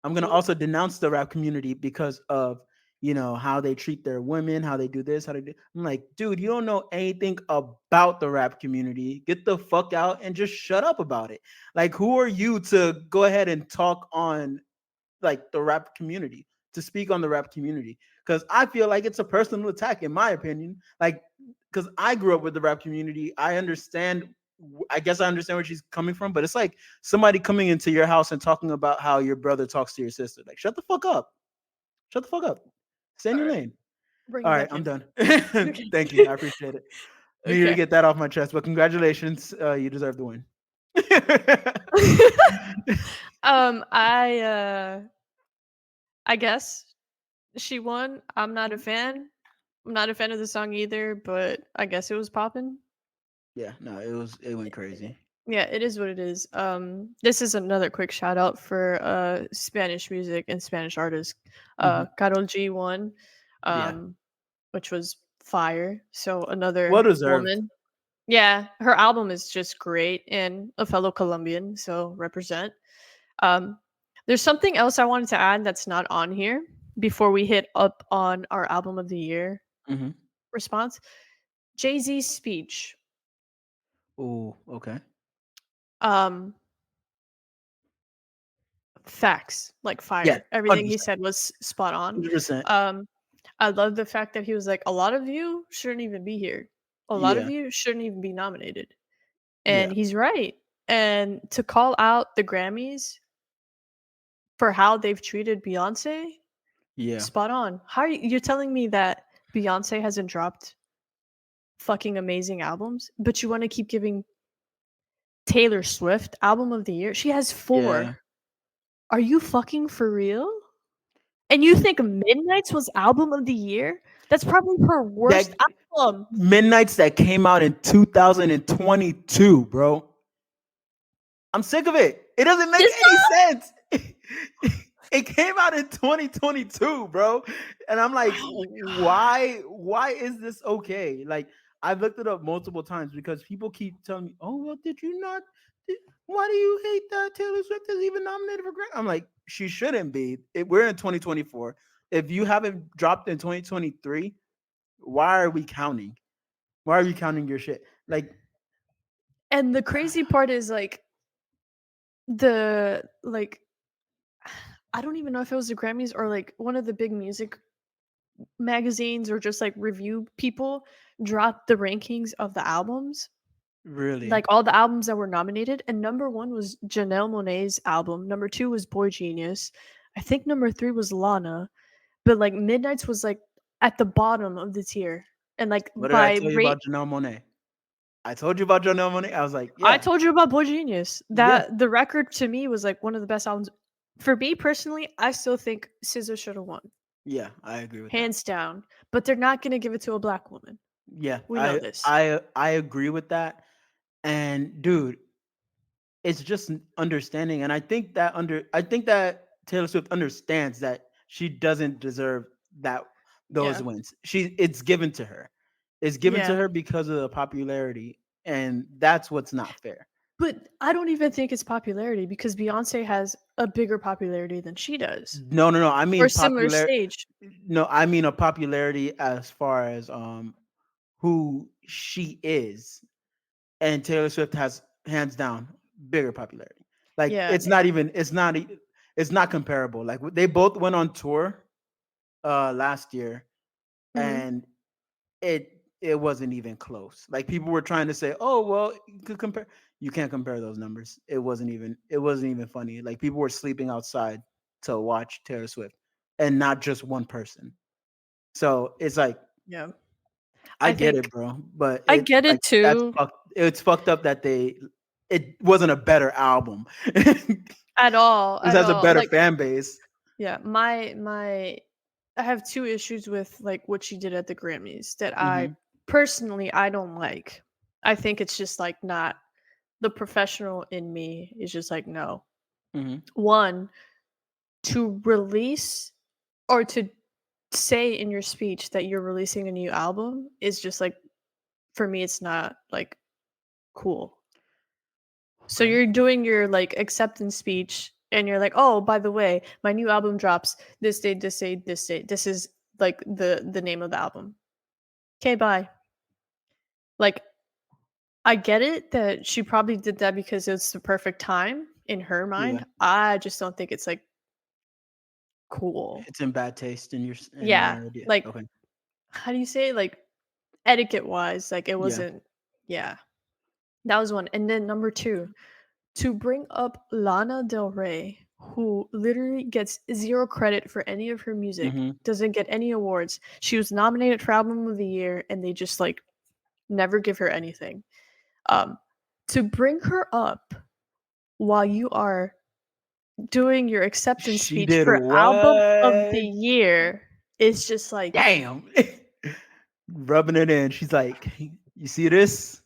I'm gonna also denounce the rap community because of how they treat their women, how they do this, how they do. I'm like, dude, you don't know anything about the rap community. Get the fuck out and just shut up about it. Like, who are you to go ahead and talk on like the rap community, to speak on the rap community? Because I feel like it's a personal attack, in my opinion. Like, because I grew up with the rap community, I understand I guess I understand where she's coming from, but it's like somebody coming into your house and talking about how your brother talks to your sister. Like, shut the fuck up. Shut the fuck up. Stay in All your right, lane. bring All it right, back I'm in. done. Okay. Thank you. I appreciate it. Needed to Okay. get that off my chest, but congratulations. You deserve the win. um, I I guess she won. I'm not a Mhm. fan. I'm not a fan of the song either, but I guess it was popping. Yeah, no, it went crazy. Yeah, it is what it is. This is another quick shout out for Spanish music and Spanish artists. Hmm. Carol G won, Yeah, um, which was fire. So well another deserved. woman. Yeah, her album is just great and a fellow Colombian, so represent. Um, there's something else I wanted to add that's not on here before we hit up on our album of the year Hmm. response. Jay-Z's speech. Oh, okay. Um, Facts, like Yeah, fire. Everything he 100%. said was spot on. 100%. Um, I love the fact that he was like, a lot of you shouldn't even be here. A lot of Yeah, you shouldn't even be nominated. yeah, And he's right. And to call out the Grammys for how they've treated Beyonce, yeah, spot on. How are you're telling me that Beyonce hasn't dropped fucking amazing albums, but you want to keep giving Taylor Swift album of the year? She has yeah. 4. Are you fucking for real? And you think Midnight's was album of the year? That's probably her worst That album. Midnight's that came out in 2022, bro. I'm sick of it. It doesn't make This any sense. It came out in 2022, bro. And I'm like, Oh my god. why is this okay? Like, I've looked it up multiple times because people keep telling me, "Oh, well, did you not why do you hate that Taylor Swift is even nominated for Grammy?" I'm like, she shouldn't be. We're in 2024. If you haven't dropped in 2023, why are we counting? Why are you counting your shit? Like, And the crazy part is the like I don't even know if it was the Grammys or like one of the big music magazines or just like review people dropped the rankings of the albums. really? Like all the albums that were nominated, and number 1 was Janelle Monáe's album. Number 2 was Boy Genius. I think number 3 was Lana, but like Midnight's was like at the bottom of the tier. And like What did I by tell you rate about Janelle Monae? I told you about Janelle Monae. I was like, I yeah, told you about Boy Genius. yeah, That the record to me was like one of the best albums. For me personally, I still think SZA should have won, yeah. I agree with that. hands down. But they're not gonna give it to a black woman. Yeah, We know I this. I I agree with that. And dude, it's just understanding. And I think that Taylor Swift understands that she doesn't deserve that those Yeah, wins. It's given to her. It's given to yeah. her because of the popularity, and that's what's not fair. But I don't even think it's popularity because Beyonce has a bigger popularity than she does No, no, no. I or mean similar popular. stage. No, I mean a popularity as far as who she is, and Taylor Swift has hands down bigger popularity. Like Yeah, it's not comparable. Like they both went on tour last year, mhm. and it wasn't even close. Like people were trying to say, "Oh, well, you could compare." You can't compare those numbers. It wasn't even funny. Like people were sleeping outside to watch Taylor Swift, and not just one person. So it's like Yeah. I I get think it, bro, but I get it too it's fucked up that it wasn't a better album. It at has a all. better Like fan base. yeah, my I have 2 issues with like what she did at the Grammys that I Mhm, personally I don't like. I think it's just like not the professional in me is just like no. mhm, One, to release or to say in your speech that you're releasing a new album is just like for me it's not like cool. So okay, you're doing your like acceptance speech and you're like, "Oh, by the way, my new album drops this date, this date, this date. This is like the name of the album." Okay, bye. Like I get it that she probably did that because it's the perfect time in her yeah. mind. I just don't think it's like cool. It's in bad taste in Yeah. your idea. Like Okay, how do you say it? Like etiquette wise, like it yeah. wasn't yeah. That was one. And then number two, to bring up Lana Del Rey, who literally gets zero credit for any of her music, Mm-hmm. doesn't get any awards. She was nominated for Album of the Year, and they just like never give her anything. Um, to bring her up while you are doing your acceptance She speech did for Album of the what? Year is just like, Damn. Rubbing it in. She's like, you see this?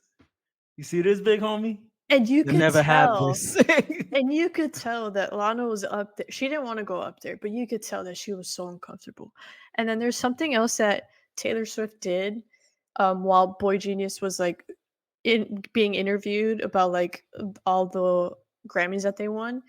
You see this, big homie? and you You'll could never have tell. this. And you could tell that Lana was up there. She didn't want to go up there, but you could tell that she was so uncomfortable. And then there's something else that Taylor Swift did while Boy Genius was like being interviewed about like all the Grammys that they won,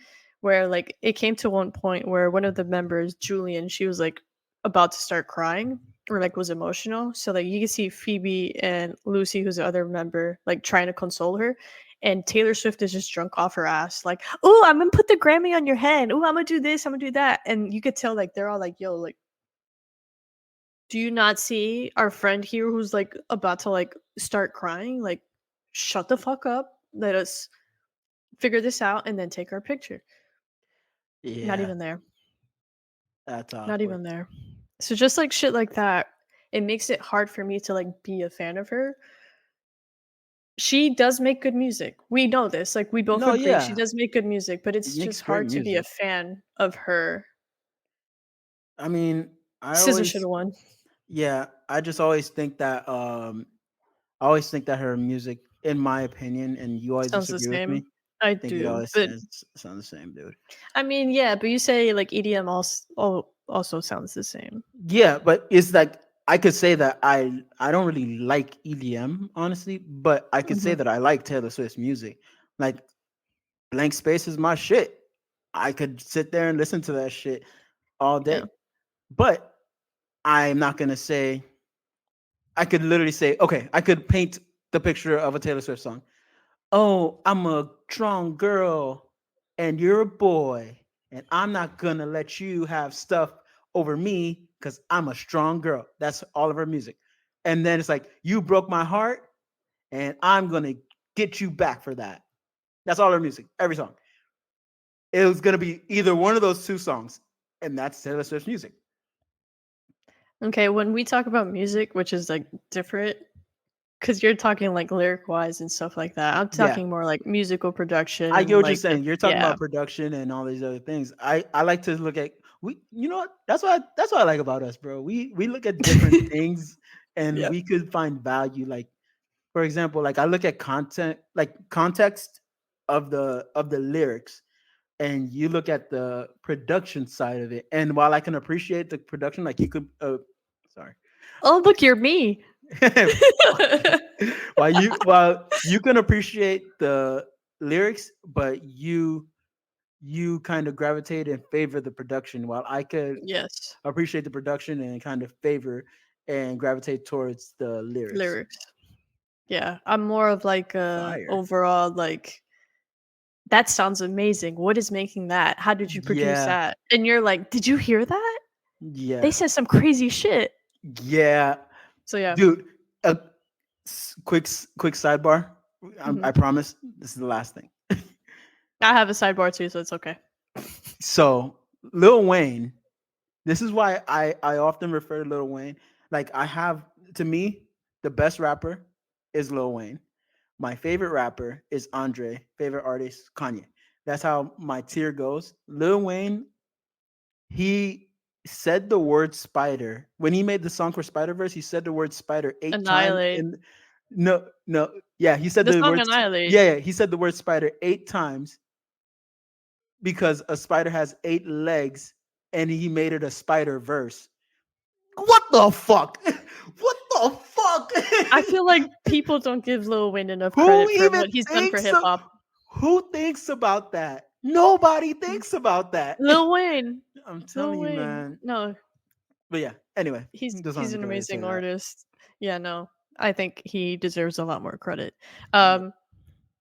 where like it came to one point where one of the members, Julian, she was like about to start crying or like was emotional. So like you can see Phoebe and Lucy, who's the other member, like trying to console her, and Taylor Swift is just drunk off her ass, like, "Oh, I'm gonna put the Grammy on your head. Oh, I'm gonna do this. I'm gonna do that." And you could tell, like, they're all like, "Yo, like, do you not see our friend here who's like about to like start crying? Like, shut the fuck up. Let us figure this out and then take our picture." Not Yeah, even there. that's Not awkward. even there. So just like shit like that, it makes it hard for me to like be a fan of her. She does make good music. We know this. Like we both No, agree she yeah, does make good music, but it it's makes just great hard to be a music. fan of her. I mean, I SZA should always, have won. yeah, I just always think that, I always think that her music, in my opinion, and you always Sounds the disagree with same. me, I think it do, always but sounds the same, dude. I mean, yeah, but you say like EDM also sounds the same. Yeah, but it's like I could say that I don't really like EDM honestly, but I could say Mhm. that I like Taylor Swift's music. Like Blank Space is my shit. I could sit there and listen to that shit all Yeah. day. But I'm not gonna say I could literally say, okay, I could paint the picture of a Taylor Swift song. Oh, I'm a strong girl and you're a boy, and I'm not gonna let you have stuff over me because I'm a strong girl. That's all of her music. And then it's like, you broke my heart, and I'm gonna get you back for that. That's all her music, every song. It was gonna be either one of those two songs, and that's Taylor Swift's music. Okay, when we talk about music, which is like different, because you're talking like lyric wise and stuff like that. I'm Yeah, talking more like musical production I get and what you're like just saying. You're talking yeah, about production and all these other things. I like to look at we. You know what? That's what I like about us, bro. We look at different things and yeah. we could find value. Like for example, like I look at content, like context of the lyrics, and you look at the production side of it. And while I can appreciate the production, like you could, sorry, Oh, look, you're me. while you can appreciate the lyrics, but you kind of gravitate and favor the production, while I could Yes, appreciate the production and kind of favor and gravitate towards the lyrics. lyrics. Yeah, I'm more of like a Fire. overall like that sounds amazing. What is making that? How did you produce Yeah. that? And you're like, did you hear that? They Yeah. said some crazy shit. Yeah. So yeah. Dude, a quick sidebar. Mhm. I promise this is the last thing. I have a sidebar too, so it's okay. So, Lil Wayne, this is why I often refer to Lil Wayne. Like I have to me, the best rapper is Lil Wayne. My favorite rapper is Andre. Favorite artist, Kanye. That's how my tier goes. Lil Wayne, he said the word spider. When he made the song for Spider Verse, he said the word spider 8 times. Annihilate. In no, yeah, he said The the song word, Annihilate. yeah, he said the word spider 8 times because a spider has 8 legs, and he made it a Spider Verse. What the fuck? What the fuck? I feel like people don't give Lil Wayne enough Who credit for even what he's done for thinks hip of hop. who thinks about that? Nobody thinks about that. Lil Wayne. I'm Lil telling you, Wayne. man. No, But yeah, anyway, just he's wanted to an go ahead and say amazing that. artist. Yeah, no. I think he deserves a lot more credit. Yep. Um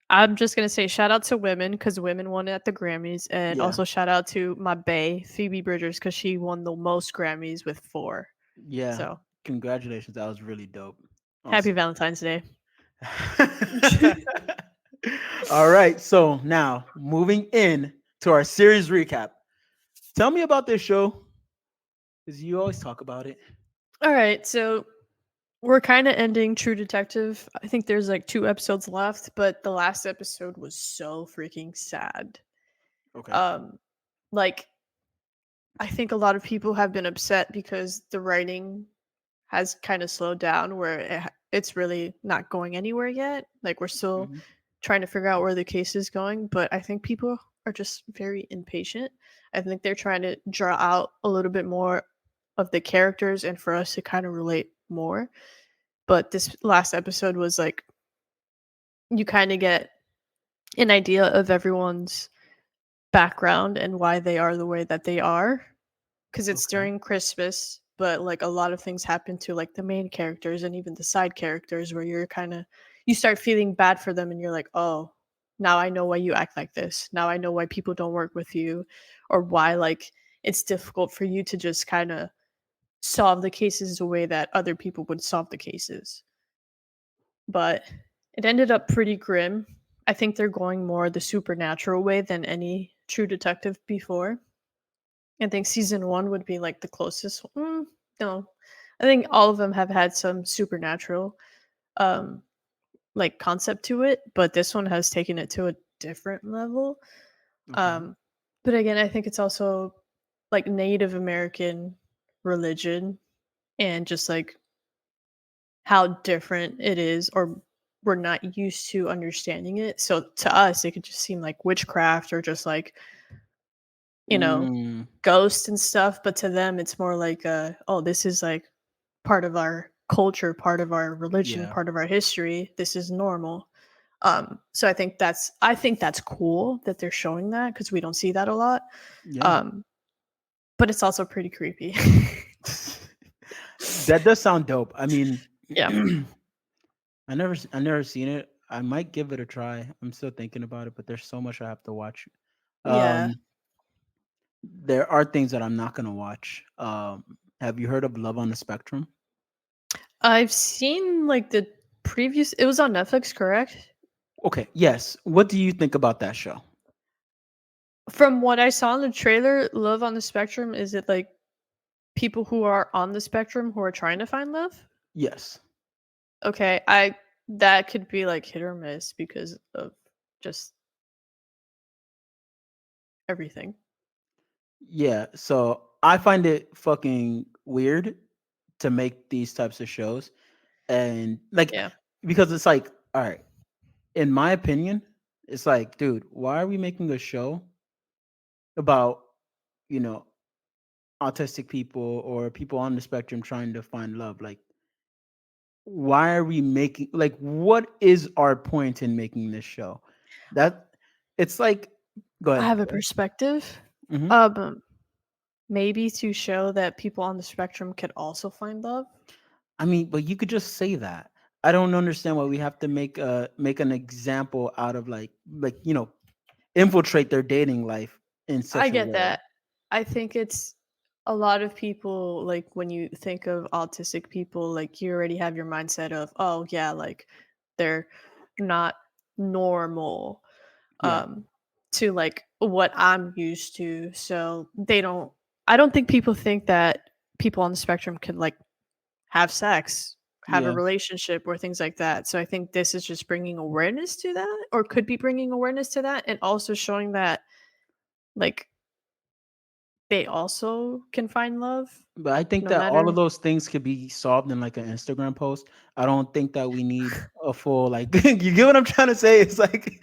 I'm just gonna say shout out to women because women won at the Grammys, and Yeah. also shout out to my bae Phoebe Bridgers because she won the most Grammys with 4. Yeah. So Congratulations. That was really dope. happy Awesome. Valentine's Day. All right. So now moving in to our series recap. Tell me about this show because you always talk about it. All right, so we're kind of ending True Detective. I think there's like 2 episodes left, but the last episode was so freaking sad. Okay. Um, like I think a lot of people have been upset because the writing has kind of slowed down, where it's really not going anywhere yet. Like we're still Mhm. trying to figure out where the case is going, but I think people are just very impatient. I think they're trying to draw out a little bit more of the characters and for us to kind of relate more. But this last episode was like you kind of get an idea of everyone's background and why they are the way that they are, because it's Okay. during Christmas, but like a lot of things happen to like the main characters and even the side characters where you're kind of you start feeling bad for them and you're like, "Oh, now I know why you act like this. Now I know why people don't work with you or why like it's difficult for you to just kind of solve the cases the way that other people would solve the cases." But it ended up pretty grim. I think they're going more the supernatural way than any True Detective before. I think season 1 would be like the closest. No, I think all of them have had some supernatural, um, like concept to it, but this one has taken it to a different level. Okay. Um, but again, I think it's also like Native American religion and just like how different it is, or we're not used to understanding it. So to us, it could just seem like witchcraft or just like, you know, Mm, ghosts and stuff. But to them, it's more like, oh, this is like part of our culture, part of our religion, yeah. part of our history. This is normal. So I think that's cool that they're showing that because we don't see that a lot. Yeah. Um, but it's also pretty creepy. That does sound dope. I mean, Yeah. I never seen it. I might give it a try. I'm still thinking about it, but there's so much I have to watch. Yeah. Um, there are things that I'm not gonna watch. Have you heard of Love on the Spectrum? I've seen like the previous it was on Netflix, correct? Okay, yes. What do you think about that show? From what I saw in the trailer, Love on the Spectrum, is it like people who are on the spectrum who are trying to find love? Yes. Okay, I that could be like hit or miss because of just everything. Yeah. So I find it fucking weird to make these types of shows, and like Yeah. because it's like, all right, in my opinion, it's like, dude, why are we making a show about you know autistic people or people on the spectrum trying to find love? Like, why are we making like what is our point in making this show? That it's like, go I ahead. have a perspective. Hmm. Um Maybe to show that people on the spectrum could also find love. I mean, but you could just say that. I don't understand why we have to make an example out of like infiltrate their dating life in I such a get way. that. I think it's a lot of people like when you think of autistic people, like you already have your mindset of, oh yeah, like they're not normal Yeah, to like what I'm used to. So they don't I don't think people think that people on the spectrum can like have sex, have a yeah. relationship or things like that. So I think this is just bringing awareness to that or could be bringing awareness to that and also showing that like they also can find love But I think no that all of matter. those things could be solved in like an Instagram post. I don't think that we need a full like you get what I'm trying to say? It's like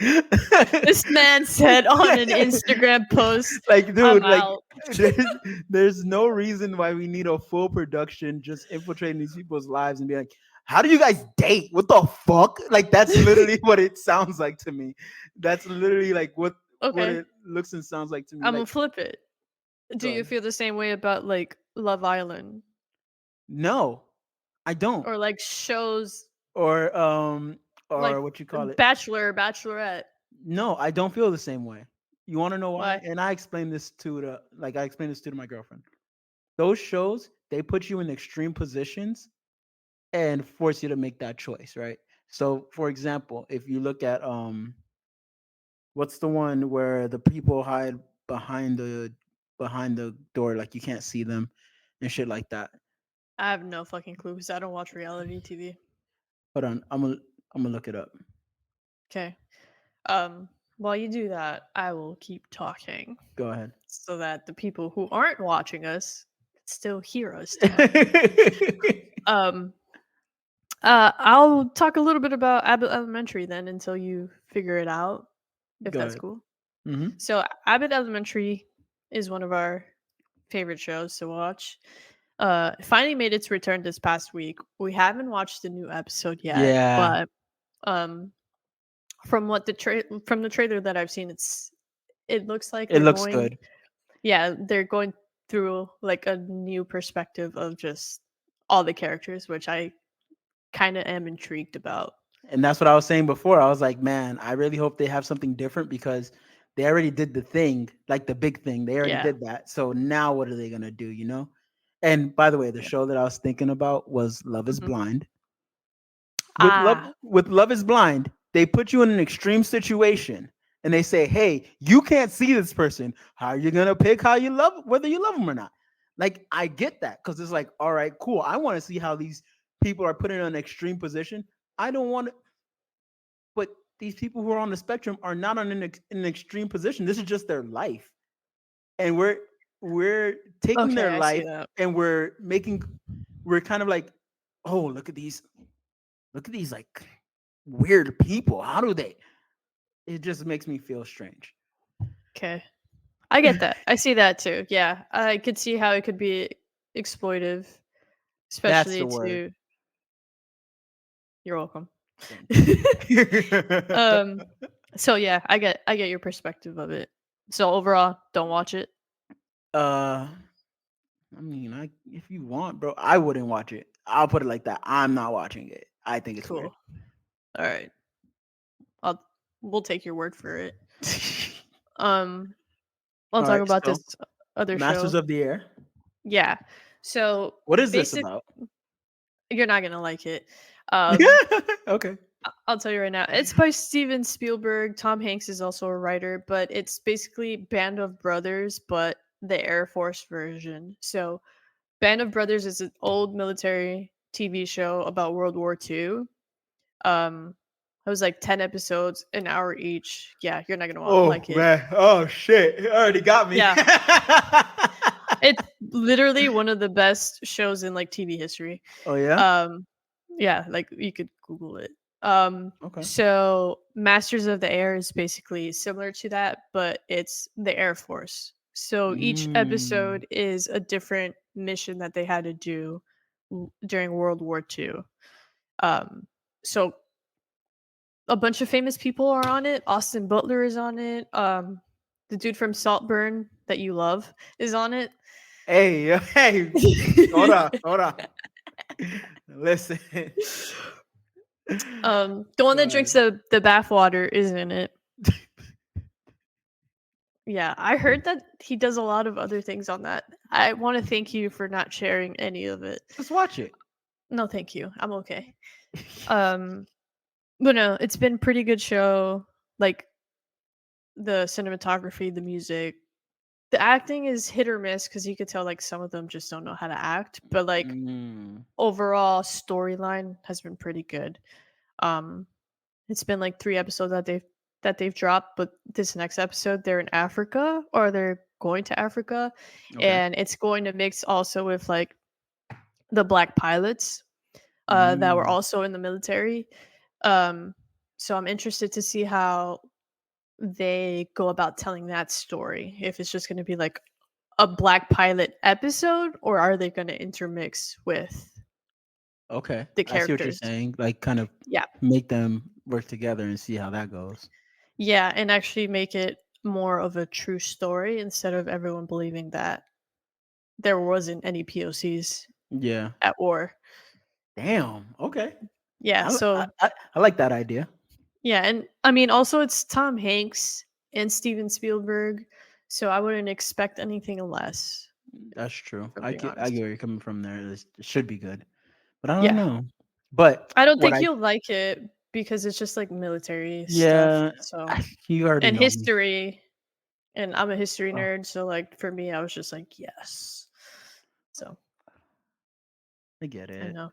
This man said on an Instagram post, like "I'm dude, like out." there's there's no reason why we need a full production just infiltrating these people's lives and be like, how do you guys date? What the fuck? Like that's literally what it sounds like to me. That's literally like what Okay, it looks and sounds like to me. I'm gonna Like, flip it. Do go you ahead. feel the same way about like Love Island No, I don't. or like shows Or like or what you call it? Bachelor, Bachelorette? No, I don't feel the same way. You want to know why? Why? And I explained this to I explained this to my girlfriend. Those shows, they put you in extreme positions and force you to make that choice, right? So, for example, if you look at What's the one where the people hide behind the door, like you can't see them and shit like that? I have no fucking clue because I don't watch reality TV. Hold on, I'm gonna look it up. Okay. While you do that, I will keep talking Go ahead. so that the people who aren't watching us can still hear us talk. Um, I'll talk a little bit about Abbott Elementary then until you figure it out, if Go that's ahead. cool. Mm-hmm. So Abbott Elementary is one of our favorite shows to watch. It finally made its return this past week. We haven't watched the new episode yet, Yeah, but um from what from the trailer that I've seen, it looks like it looks good, they're going through like a new perspective of just all the characters, which I kind of am intrigued about. and that's what I was saying before. I was like, man, I really hope they have something different because they already did the thing, like the big thing. They already Yeah. did that. So now what are they gonna do? And by the way, the Yeah. show that I was thinking about was Love Is Mhm. Blind. Ah, With Love Is Blind, they put you in an extreme situation and they say, "Hey, you can't see this person. How are you gonna pick how you love whether you love them or not?" Like I get that because it's like, all right, cool. I want to see how these people are put in an extreme position. I don't want to, but these people who are on the spectrum are not on an extreme position. This is just their life, and we're taking okay, their I see life that. and we're kind of like, oh, look at these like weird people. How do they? It just makes me feel strange. Okay. I get that. I see that too. Yeah. I could see how it could be exploitive, That's the especially word. to you're welcome. Thank you. um so yeah, I get your perspective of it. So overall, don't watch it. uh, I mean, I if you want, bro, I wouldn't watch it. I'll put it like that. I'm not watching it. I think it's weird. Cool. All right. I'll we'll take your word for it. Um I'll All talk right, about so this other Masters show. of the Air. Yeah. So What is this basic about? you're not going to like it. Um Okay. I'll tell you right now. It's by Steven Spielberg. Tom Hanks is also a writer, but it's basically Band of Brothers, but the Air Force version. So, Band of Brothers is an old military TV show about World War II. It was like 10 episodes, an hour each. Yeah, you're not gonna Oh like it. man. Oh shit. It already got me. Yeah, it's literally one of the best shows in like TV history. Oh yeah. Um, yeah, like you could Google it. Okay. So Masters of the Air is basically similar to that, but it's the Air Force. So each Mm. episode is a different mission that they had to do during World War II. Um, so a bunch of famous people are on it. Austin Butler is on it. The dude from Saltburn that you love is on it. Hey, hey. Hold on. Hold on. Listen. The one Go that drinks ahead. the bath water is in it. Yeah, I heard that he does a lot of other things on that. I want to thank you for not sharing any of it. Just watch it. No, thank you. I'm okay. Um, but no, it's been pretty good show. Like the cinematography, the music, the acting is hit or miss because you could tell like some of them just don't know how to act. But like Mm. overall storyline has been pretty good. Um, it's been like 3 episodes that they've dropped, but this next episode they're in Africa or they're going to Africa, Okay. and it's going to mix also with like the black pilots that were Mm. also in the military. Um, so I'm interested to see how they go about telling that story. If it's just going to be like a black pilot episode, or are they going to intermix with Okay. the I see what you're characters? saying. Like kind of Yeah, make them work together and see how that goes. yeah, and actually make it more of a true story instead of everyone believing that there wasn't any POCs Yeah. at war. Damn. Okay. Yeah, so I like that idea. yeah, and I mean also it's Tom Hanks and Steven Spielberg, so I wouldn't expect anything less, That's true. if I'm being I get honest. where you're coming from there. It should be good, but I don't Yeah. know. But I don't what think I you'll like it, because it's just like military stuff. Yeah, So you already and know me. history, and I'm a history Oh, nerd. So like for me, I was just like, yes. So I get I it. know,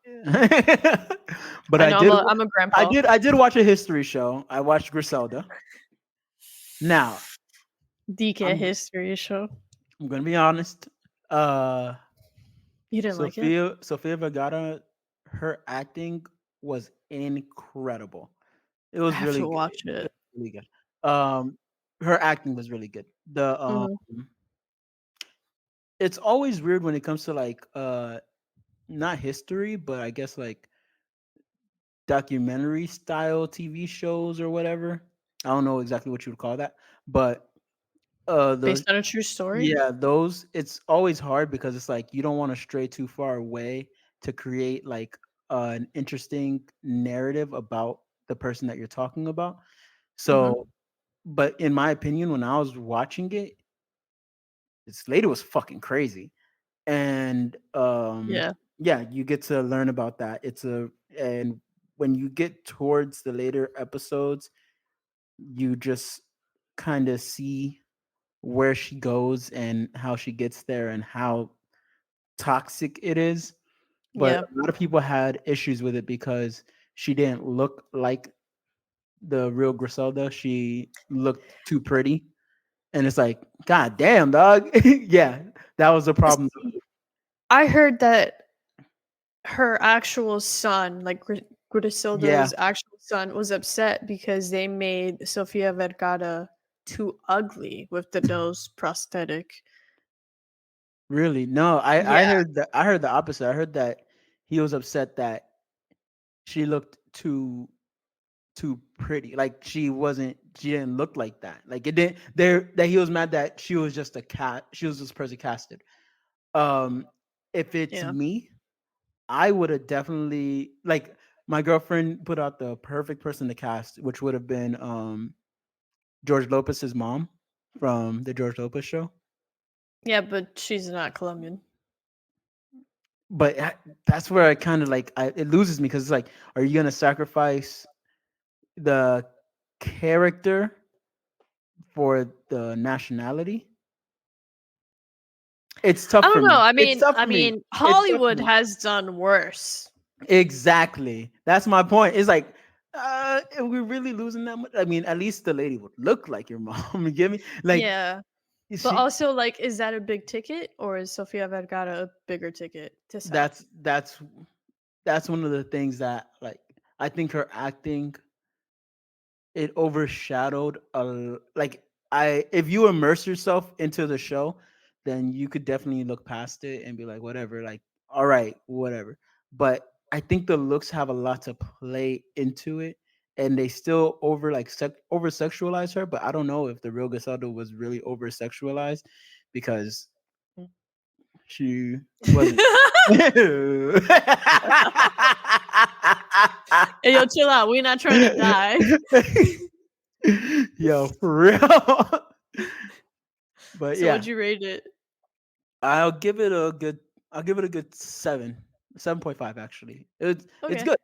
But I know. I'm a grandpa. I did watch a history show. I watched Griselda. Now, DK I'm history show. I'm gonna be honest. Uh You didn't like it? Sofia Vergara, her acting was incredible. It I was have really to good. watch It it. was really good. Her acting was really good. Hmm. It's always weird when it comes to like not history, but I guess like documentary style TV shows or whatever. I don't know exactly what you would call that, but the Based on a true story. yeah, those it's always hard because it's like you don't want to stray too far away to create like an interesting narrative about the person that you're talking about. Hmm. So, but in my opinion, when I was watching it, this lady was fucking crazy. And Yeah. yeah, you get to learn about that. And when you get towards the later episodes, you just kind of see where she goes and how she gets there and how toxic it is. But Yeah. a lot of people had issues with it because she didn't look like the real Griselda. She looked too pretty. And it's like, God damn, dog. Yeah, that was a problem. See, I heard that her actual son, like Yeah, Griselda's actual son, was upset because they made Sofia Vergara too ugly with the nose prosthetic. really. No, Yeah. I heard the opposite. I heard that he was upset that she looked too pretty. Like she didn't look like that. Like it didn't there that he was mad that she was just a cat. She was just person casted. Um if it's Yeah. me, I would have definitely like my girlfriend put out the perfect person to cast, which would have been George Lopez's mom from the George Lopez show. Yeah, but she's not Colombian. But that's where I kind of like it loses me because it's like, are you gonna sacrifice the character for the nationality? It's I tough for don't know. me. I It's mean, tough I for me. mean, It's tough for Hollywood me. has done worse. Exactly. That's my point. It's like, are we really losing that much? I mean, at least the lady would look like your mom. You get me? Like Yeah. But she. also, like, is that a big ticket or is Sofia Vergara a bigger ticket to sell? That's that's one of the things that like I think her acting it overshadowed like I if you immerse yourself into the show, then you could definitely look past it and be like, whatever, like, all right, whatever. But I think the looks have a lot to play into it, and they still over sexualize her. But I don't know if the real Griselda was really over sexualized because she wasn't. Hey, yo, chill out. We're not trying to die. Yo, for real. But So, yeah, would you rate it? I'll give it a good. I'll give it a good 7.5 actually. It's Okay. good.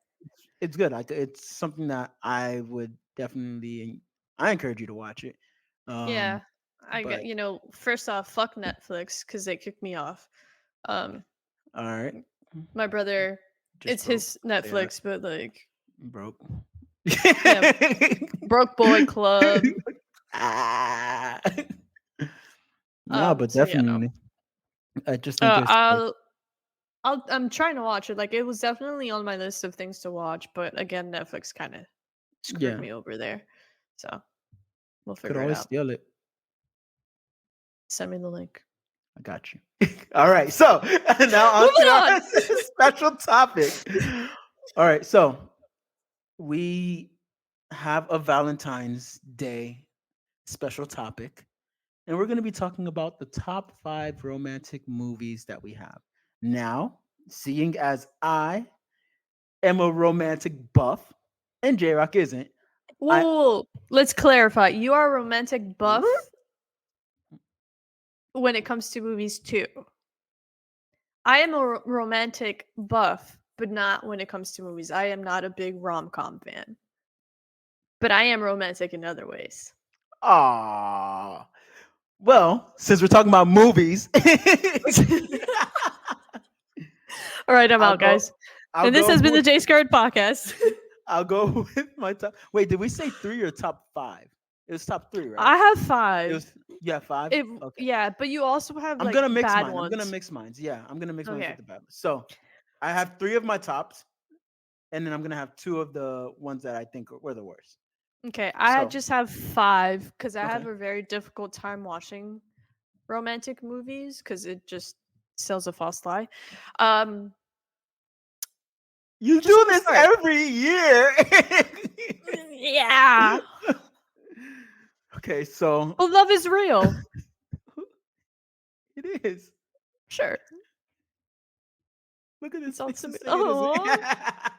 It's good. Like it's something that I would definitely. I encourage you to watch it. Yeah. Um, I get, but first off, fuck Netflix because they kicked me off. Um, all right, my brother, just it's broke. his Yeah, Netflix, but like, broke. yeah, Broke Boy Club. Ah. No, but So yeah, no. definitely. I just think there's like I'll I'm trying to watch it. Like it was definitely on my list of things to watch, but again, Netflix kind of screwed yeah, me over there. So we'll could figure it always out. steal it. Send me the link. I got you. All right. So now on to Moving our on. special topic. All right. So we have a Valentine's Day special topic, and we're going to be talking about the top 5 romantic movies that we have. Now, seeing as I am a romantic buff and J Rock isn't, I. Whoa, let's clarify. You are a romantic buff when it comes to movies too. I am a romantic buff, but not when it comes to movies. I am not a big rom com fan. but I am romantic in other ways. Ah. Well, since we're talking about movies, All right, I'm I'll out, go. guys. I'll And this go. has been the JaySquared Podcast. I'll go with my top. Wait, did we say three or top five? It was top three, right? I have It 5. was yeah, five. It Okay. Yeah, but you also have I'm like gonna mix bad mine. I'm gonna ones. mix mines. Yeah, I'm gonna mix mines with Okay. the bad ones. So I have three of my tops, and then I'm gonna have two of the ones that I think were the worst. Okay, So just have 5 because I have okay, a very difficult time watching romantic movies because it just sells a false lie. Um, you just do want to this start. every year. Yeah. Okay, so Well, love is real. it is. Sure. Look at his It's all face. He's saying it is. Oh,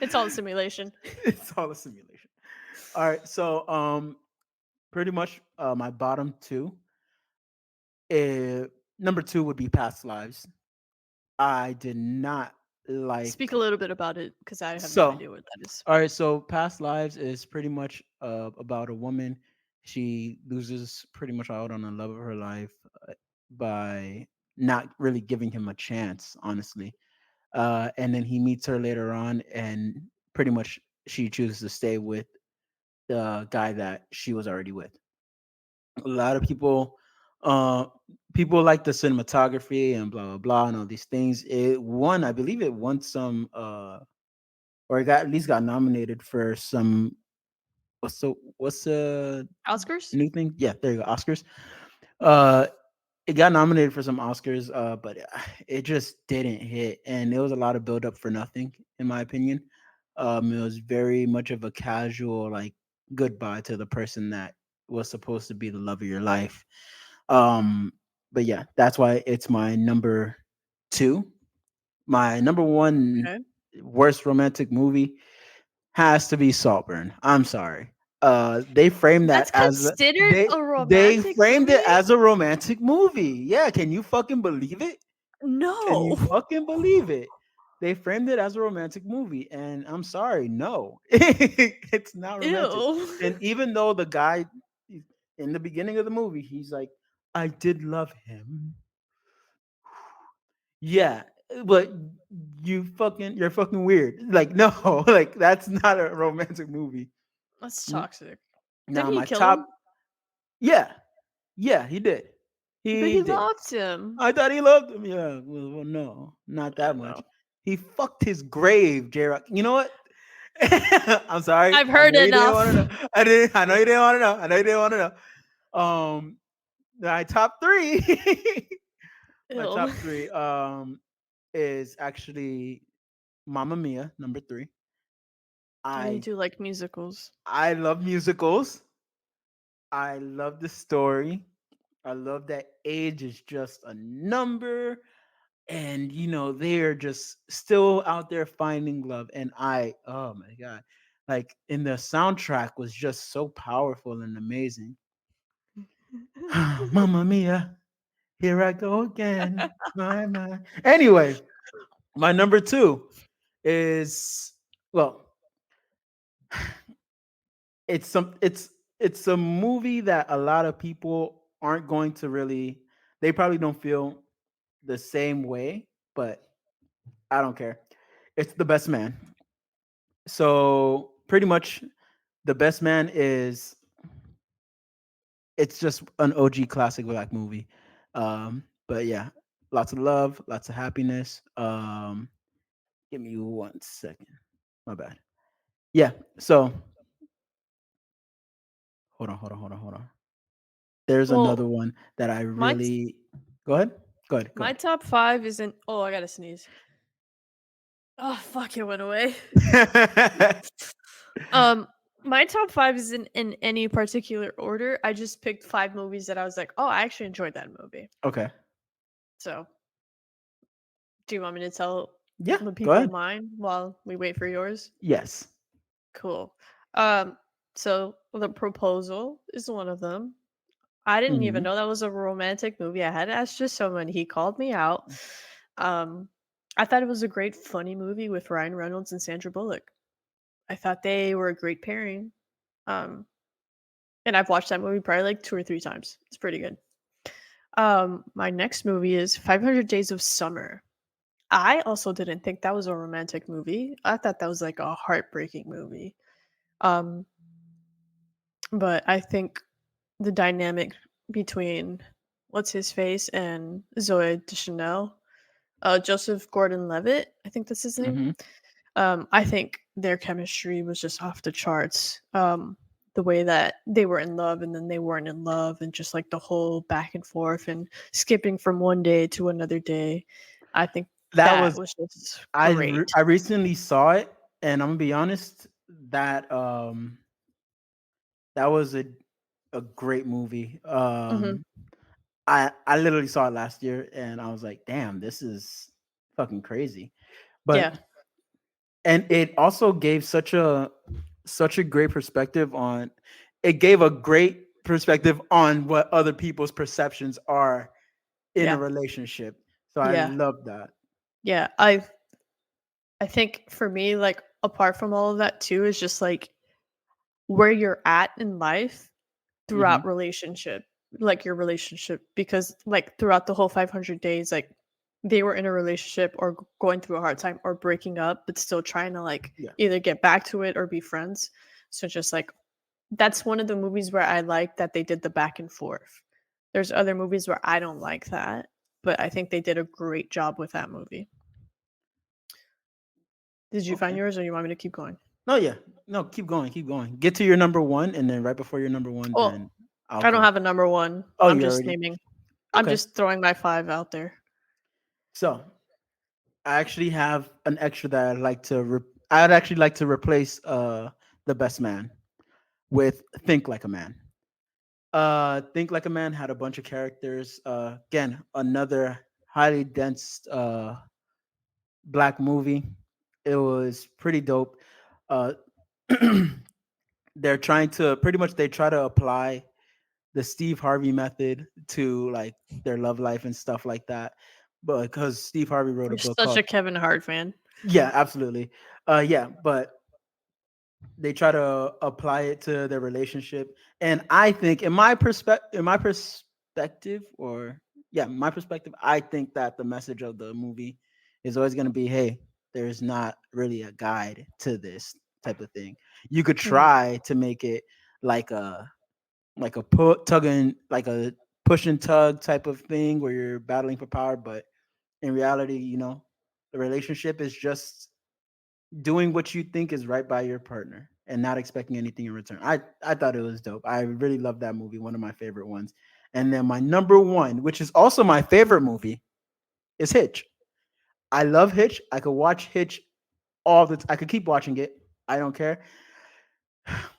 it's all a simulation. It's all a simulation. All right, so pretty much my bottom two. Uh, number two would be Past Lives. I did not Speak like. a little bit about it because I have no So idea what that is. all right, so Past Lives is pretty much about a woman. She loses pretty much out on the love of her life by not really giving him a chance, honestly. And then he meets her later on, and pretty much she chooses to stay with the guy that she was already with. A lot of uh, people like the cinematography and blah blah blah and all these things. It won, I believe, it won some, or it got at least got nominated for some. What's the Oscars? new thing? Yeah, there you go, Oscars. Uh, it got nominated for some Oscars, but it just didn't hit, and there was a lot of build up for nothing, in my opinion. It was very much of a casual, like, goodbye to the person that was supposed to be the love of your life. Um, but yeah, that's why it's my number two. My number one Okay. worst romantic movie has to be Saltburn. I'm sorry. They framed that That's as considered they a they romantic framed it movie? as a romantic movie. Yeah, can you fucking believe it? Can No. you fucking believe it? They framed it as a romantic movie, and I'm sorry, no, it's not romantic. Ew. And even though the guy in the beginning of the movie, he's like, "I did love him." Yeah, but you're fucking weird. Like, no, like that's not a romantic movie. That's N- toxic. Didn't Now he my kill top, him? yeah, yeah, he did. But He he did. loved him. I thought he loved him. Yeah, well, no, not I that don't much. know. He fucked his grave, J-Rock. You know what? I'm sorry. I've I heard know you didn't want to enough. know. I didn't. I know you didn't want to know. I know you didn't want to know. My top three. My Ew. top three. Is actually Mamma Mia, number three. Oh, you I do like musicals. I love musicals. I love the story. I love that age is just a number, and they're just still out there finding love. And oh my god, like, and the soundtrack was just so powerful and amazing. Mamma Mia, here I go again. My. Anyway, my number two is, well, it's a movie that a lot of people aren't going to really, they probably don't feel the same way, but I don't care. It's The Best Man. So pretty much, The Best Man is, it's just an OG classic black movie. But yeah, lots of love, lots of happiness. Give me 1 second. My bad. Yeah. So hold on. There's Well, another one that I my really. Go ahead. Go ahead. Go my top 5 isn't. Oh, I gotta sneeze. Oh fuck! It went away. ahead. Um, my top 5 isn't in any particular order. I just picked 5 movies that I was like, oh, I actually enjoyed that movie. Okay. So, do you want me to tell Yeah. the Go people ahead. mine while we wait for yours? Yes. Cool. Um, so The Proposal is one of them. I didn't even Hmm. know that was a romantic movie. I had asked just someone. He called me out. Um, I thought it was a great, funny movie with Ryan Reynolds and Sandra Bullock. I thought they were a great pairing. Um, and I've watched that movie probably like 2 or 3 times. It's pretty good. My next movie is 500 Days of Summer. I also didn't think that was a romantic movie. I thought that was like a heartbreaking movie. Um, but I think the dynamic between what's his face and Zoe Deschanel, Joseph Gordon-Levitt, I think that's his name. Mm-hmm. I think their chemistry was just off the charts. The way that they were in love and then they weren't in love, and just like the whole back and forth and skipping from one day to another day. I think That that was was just I great. I recently saw it, and I'm gonna be honest, that that was a great movie. Hmm. I literally saw it last year, and I was like, damn, this is fucking crazy. But Yeah, and it also gave such a great perspective on it gave a great perspective on what other people's perceptions are in a yeah, relationship. So I yeah, love that. yeah. I think for me, like apart from all of that too, is just like where you're at in life Hmm. throughout relationship, like your relationship, because like throughout the whole 500 days, like they were in a relationship or going through a hard time or breaking up, but still trying to like Yeah. either get back to it or be friends. So just like that's one of the movies where I like that they did the back and forth. There's other movies where I don't like that, but I think they did a great job with that movie. Did you find Okay. yours or you want me to keep going? No, yeah. No, keep going, keep going. Get to your number one, and then right before your number one, Well, then I'll I don't go. have a number one. Oh, I'm you just already naming. I'm okay. just throwing my 5 out there. So I actually have an extra that I'd actually like to replace the best man with Think Like a Man. Think Like a Man had a bunch of characters. Again, another highly dense black movie. It was pretty dope. Uh, they're trying to pretty much they try to apply the Steve Harvey method to like their love life and stuff like that. But because Steve Harvey wrote a You're book such called a Kevin Hart fan. yeah, absolutely. Yeah, but they try to apply it to their relationship, and I think in my perspective, or yeah, my perspective, I think that the message of the movie is always going to be, hey, there's not really a guide to this type of thing. You could Mhm. try to make it like a like a push and tug type of thing where you're battling for power, but in reality, the relationship is just doing what you think is right by your partner and not expecting anything in return. I thought it was dope. I really love that movie, one of my favorite ones. And then my number one, which is also my favorite movie, is Hitch. I love Hitch. I could watch Hitch I could keep watching it. I don't care.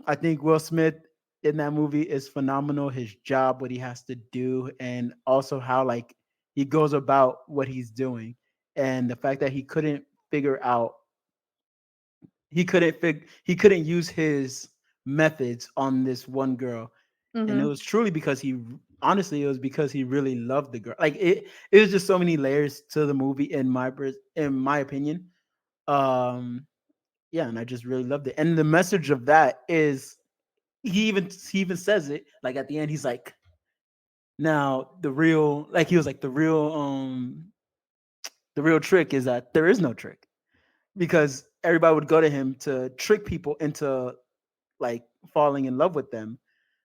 I think Will Smith in that movie is phenomenal. His job, what he has to do, and also how like he goes about what he's doing, and the fact that figure out he couldn't use his methods on this one girl, and it Mhm. was truly because honestly it was because he really loved the girl. Like it was just so many layers to the movie in my opinion. um yeah, and I just really loved it, and the message of that is he even says it like at the end. He's like, now the real, like he was like, the real trick is that there is no trick, because everybody would go to him to trick people into like falling in love with them.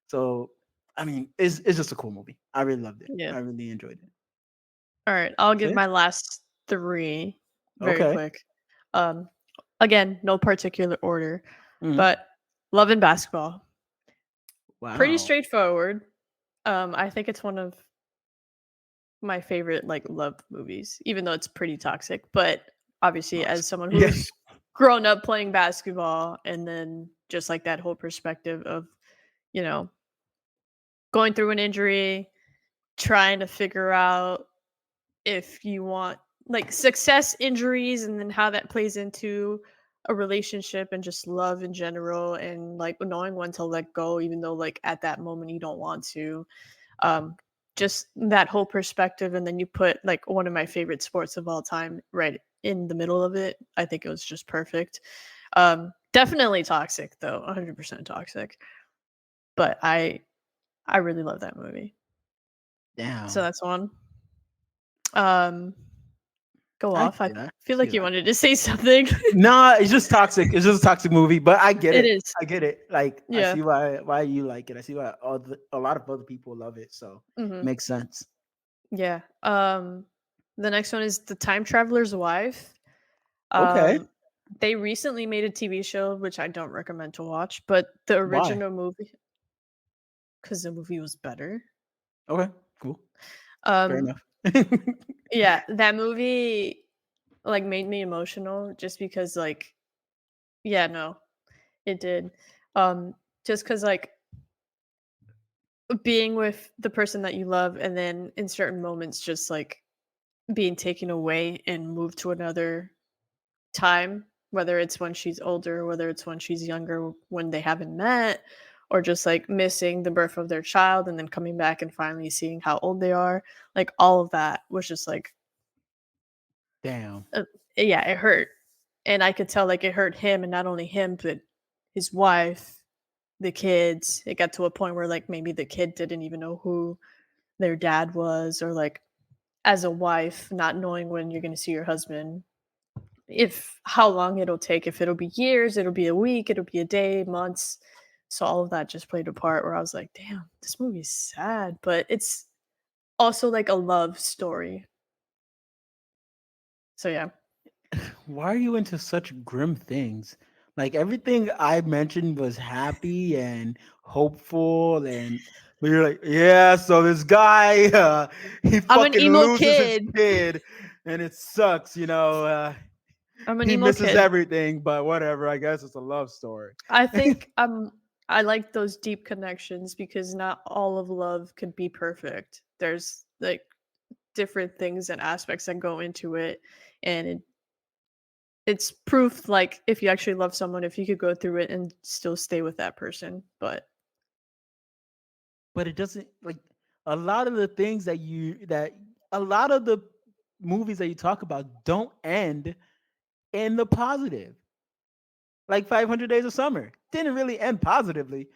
So I mean, it's just a cool movie. I really loved it. Yeah. I really enjoyed it. All right, I'll That's give it. my last 3 very Okay. quick. Um, Again, no particular order, Mhm. but Love and Basketball. Pretty Wow. straightforward. I think it's one of my favorite like love movies, even though it's pretty toxic. But obviously, as someone Yeah. who's grown up playing basketball, and then just like that whole perspective of, you know, going through an injury, trying to figure out if you want like success injuries and then how that plays into a relationship and just love in general, and like knowing when to let go even though like at that moment you don't want to. um just that whole perspective, and then you put like one of my favorite sports of all time right in the middle of it. I think it was just perfect. um Definitely toxic though, 100% toxic. But I really love that movie. So Damn. that's one. Um, go I off. I see that. feel See like you that. wanted to say something. Nah, it's just toxic. It's just a toxic movie, but I get It it. is. I get it. Like I Yeah. see why you like it. I see why a lot of other people love it. So Hmm. makes sense. Yeah. The next one is The Time Traveler's Wife. Okay. Um, they recently made a TV show, which I don't recommend to watch, but the Why? original movie, because the movie was better. Okay. Cool. Fair Um, enough. yeah, that movie like made me emotional just because like yeah, no, it did. Just because like being with the person that you love and then in certain moments just like being taken away and moved to another time, whether it's when she's older, whether it's when she's younger, when they haven't met, or just like missing the birth of their child and then coming back and finally seeing how old they are. Like all of that was just like, Damn. uh, yeah, it hurt. And I could tell like it hurt him and not only him, but his wife, the kids. It got to a point where like maybe the kid didn't even know who their dad was, or like as a wife, not knowing when you're going to see your husband, if how long it'll take, if it'll be years, it'll be a week, it'll be a day, months. So all of that just played a part where I was like, damn, this movie's sad, but it's also like a love story. So yeah. Why are you into such grim things? Like everything I mentioned was happy and hopeful, and but you're like, yeah. So this guy, he I'm an fucking emo loses his kid. kid, and it sucks. I'm an He emo misses kid. everything, but whatever. I guess it's a love story. I think I like those deep connections because not all of love could be perfect. There's like different things and aspects that go into it, and it's proof like if you actually love someone, if you could go through it and still stay with that person. But But it doesn't like a lot of the things that a lot of the movies that you talk about don't end in the positive. Like 500 Days of Summer didn't really end positively.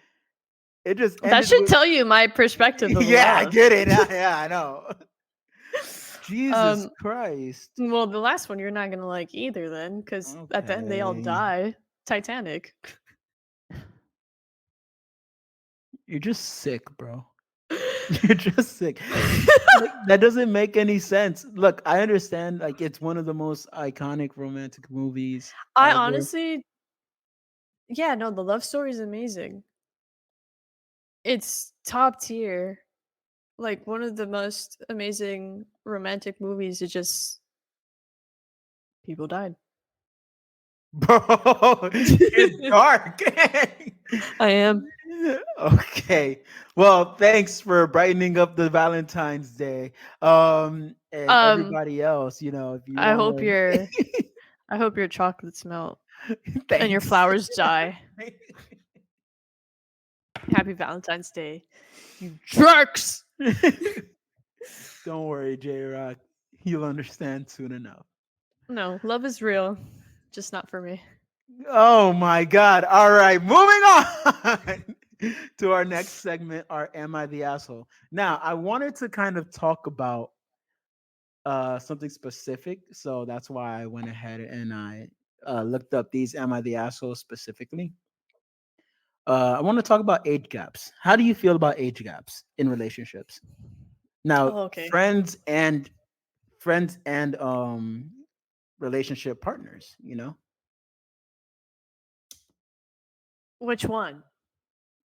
It just that ended should with, tell you my perspective of yeah, I love. get it. Yeah, I know. Jesus um Christ. well, the last one you're not gonna like either then, because at the end they all Okay. die. Titanic. You're just sick, bro. You're just sick. Like that doesn't make any sense. Look, I understand like it's one of the most iconic romantic movies I ever. honestly, yeah, no, the love story is amazing. It's top tier. Like one of the most amazing romantic movies. It just people died. Bro, you're dark. I am. Okay. Well, thanks for brightening up the Valentine's Day. And Um, everybody else, if you I want hope to, your I hope your chocolates melt and your thanks. flowers die. Happy Valentine's Day, you jerks. Don't worry, J-Rock. You'll understand soon enough. No, love is real, just not for me. Oh my God. All right. Moving on to our next segment, our Am I the Asshole? Now, I wanted to kind of talk about something specific. So that's why I went ahead and I looked up these Am I the Asshole specifically. I want to talk about age gaps. How do you feel about age gaps in relationships? Now, Oh, okay. friends and relationship partners. Which one?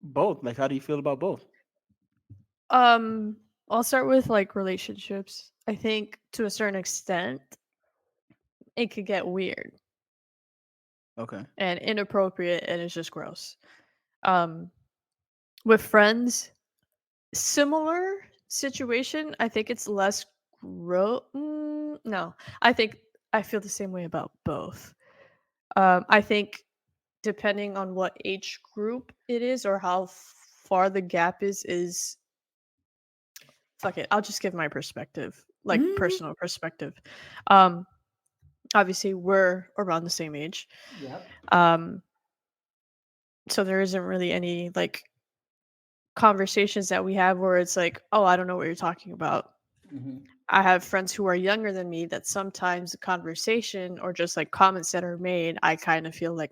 Both. Like how do you feel about both? Um, I'll start with like relationships. I think to a certain extent, it could get weird Okay. and inappropriate, and it's just gross. Um, with friends, similar situation. I think it's less no, I think I feel the same way about both. I think depending on what age group it is or how far the gap is fuck it. I'll just give my perspective, like Mhm. personal perspective. Um, obviously we're around the same age. Yep. Um, So there isn't really any like conversations that we have where it's like, oh, I don't know what you're talking about. Mhm. I have friends who are younger than me that sometimes the conversation or just like comments that are made, I kind of feel like,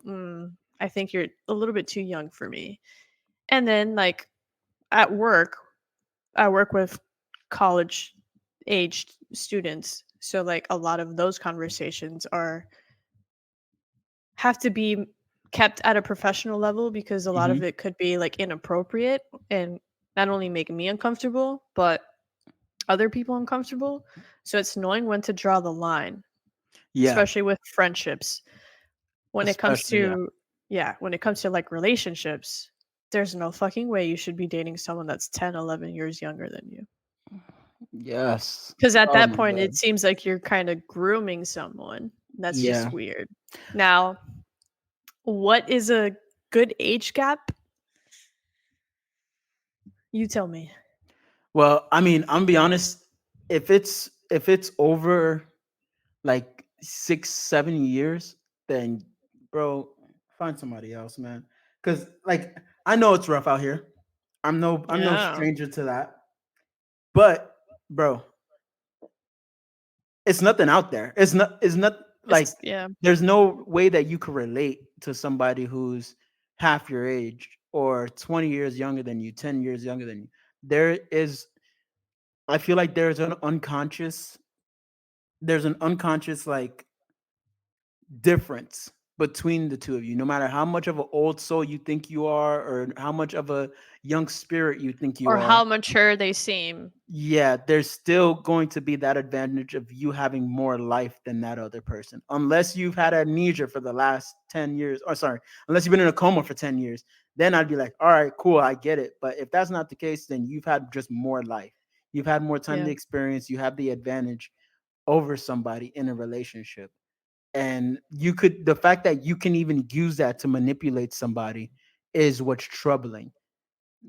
I think you're a little bit too young for me. And then like at work, I work with college aged students. So like a lot of those conversations are have to be kept at a professional level because a lot of Mhm. it could be like inappropriate and not only make me uncomfortable, but other people uncomfortable. So it's knowing when to draw the line, Yeah, especially with friendships. When it comes especially, yeah. to yeah, when it comes to like relationships, there's no fucking way you should be dating someone that's 10, 11 years younger than you. Yes. Because at Oh that my point, it god. seems like you're kind of grooming someone. That's just Yeah. weird. Now, what is a good age gap? You tell me. Well, I mean, I'm gonna be honest. If it's over like 6, 7 years, then bro, find somebody else, man. Cause like I know it's rough out here. I'm no Yeah. stranger to that. But bro, it's nothing out there. It's not like It's yeah. there's no way that you could relate to somebody who's half your age or 20 years younger than you, 10 years younger than you. There is I feel like there's an unconscious like difference between the two of you, no matter how much of an old soul you think you are or how much of a young spirit you think you Or are. how mature they seem. Yeah, there's still going to be that advantage of you having more life than that other person. Unless you've had amnesia for the last 10 years, or sorry, unless you've been in a coma for 10 years, then I'd be like, all right, cool, I get it. But if that's not the case, then you've had just more life. You've had more time to Yeah. experience, you have the advantage over somebody in a relationship. And the fact that you can even use that to manipulate somebody is what's troubling.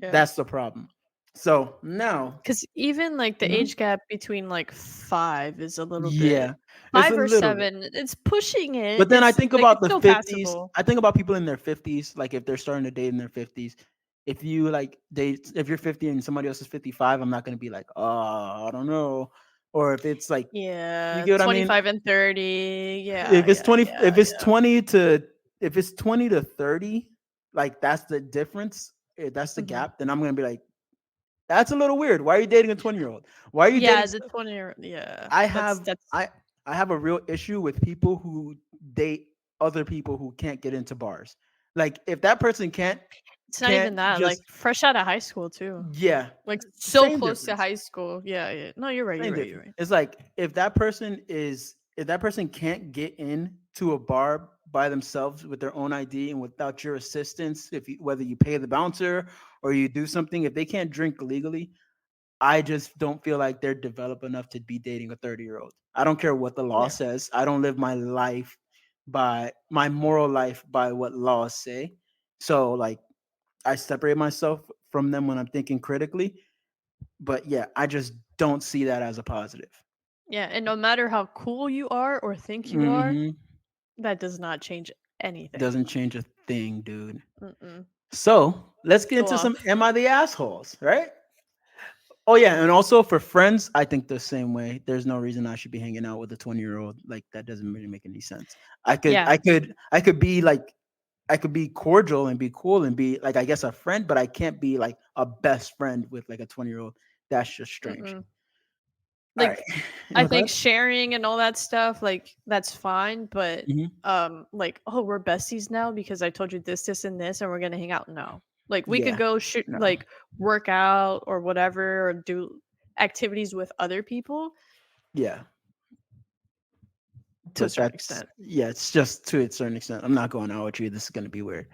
Yeah. That's the problem. So now, Because even like the mhm, age gap between like 5 is a little bit yeah, it's a 5 or little bit. 7, it's pushing it. But then I It's think like about it's the still 50s. passable. I think about people in their 50s, like if they're starting to date in their 50s. If you like date, if you're 50 and somebody else is 55, I'm not going to be like, oh, I don't know. Or if it's like, you Yeah, get what I mean? 25 and 30. Yeah, If it's yeah, 20, yeah, if it's yeah. 20 to, if it's 20 to 30, like that's the difference. That's the Mhm. gap. Then I'm going to be like, that's a little weird. Why are you dating a 20-year-old? Why are you dating? Yeah, the 20 yeah. I That's have that's I have a real issue with people who date other people who can't get into bars. Like if that person can't it's not can't even that, like, just fresh out of high school too. yeah, Like, so same close to difference. high school. Yeah, yeah. No, you're right, Same you're right, you're difference. right. It's like if that person can't get in to a bar by themselves with their own ID and without your assistance, whether you pay the bouncer or you do something, if they can't drink legally, I just don't feel like they're developed enough to be dating a 30-year-old. I don't care what the law Yeah. says. I don't live my moral life by what laws say. So like I separate myself from them when I'm thinking critically. But yeah, I just don't see that as a positive. Yeah, and no matter how cool you are or think you are, Hmm. that does not change anything. Doesn't change a thing, dude. Mm-mm. So let's get Go into off. some Am I the Assholes, right? Oh yeah, and also for friends, I think the same way. There's no reason I should be hanging out with a 20-year-old. Like that doesn't really make any sense. I could Yeah. I could I could be like I could be cordial and be cool and be like I guess a friend, but I can't be like a best friend with like a 20-year-old. That's just strange. Mm-mm. All right. Like, I No think thoughts? sharing and all that stuff, like, that's fine, but, Hmm. like, "Oh, we're besties now because I told you this, this, and this, and we're gonna hang out." No. Like, we could Yeah. go shoot No. like, work out or whatever, or do activities with other people Yeah. to a But certain that's extent. yeah, it's just to a certain extent. I'm not going out with you. This is gonna be weird.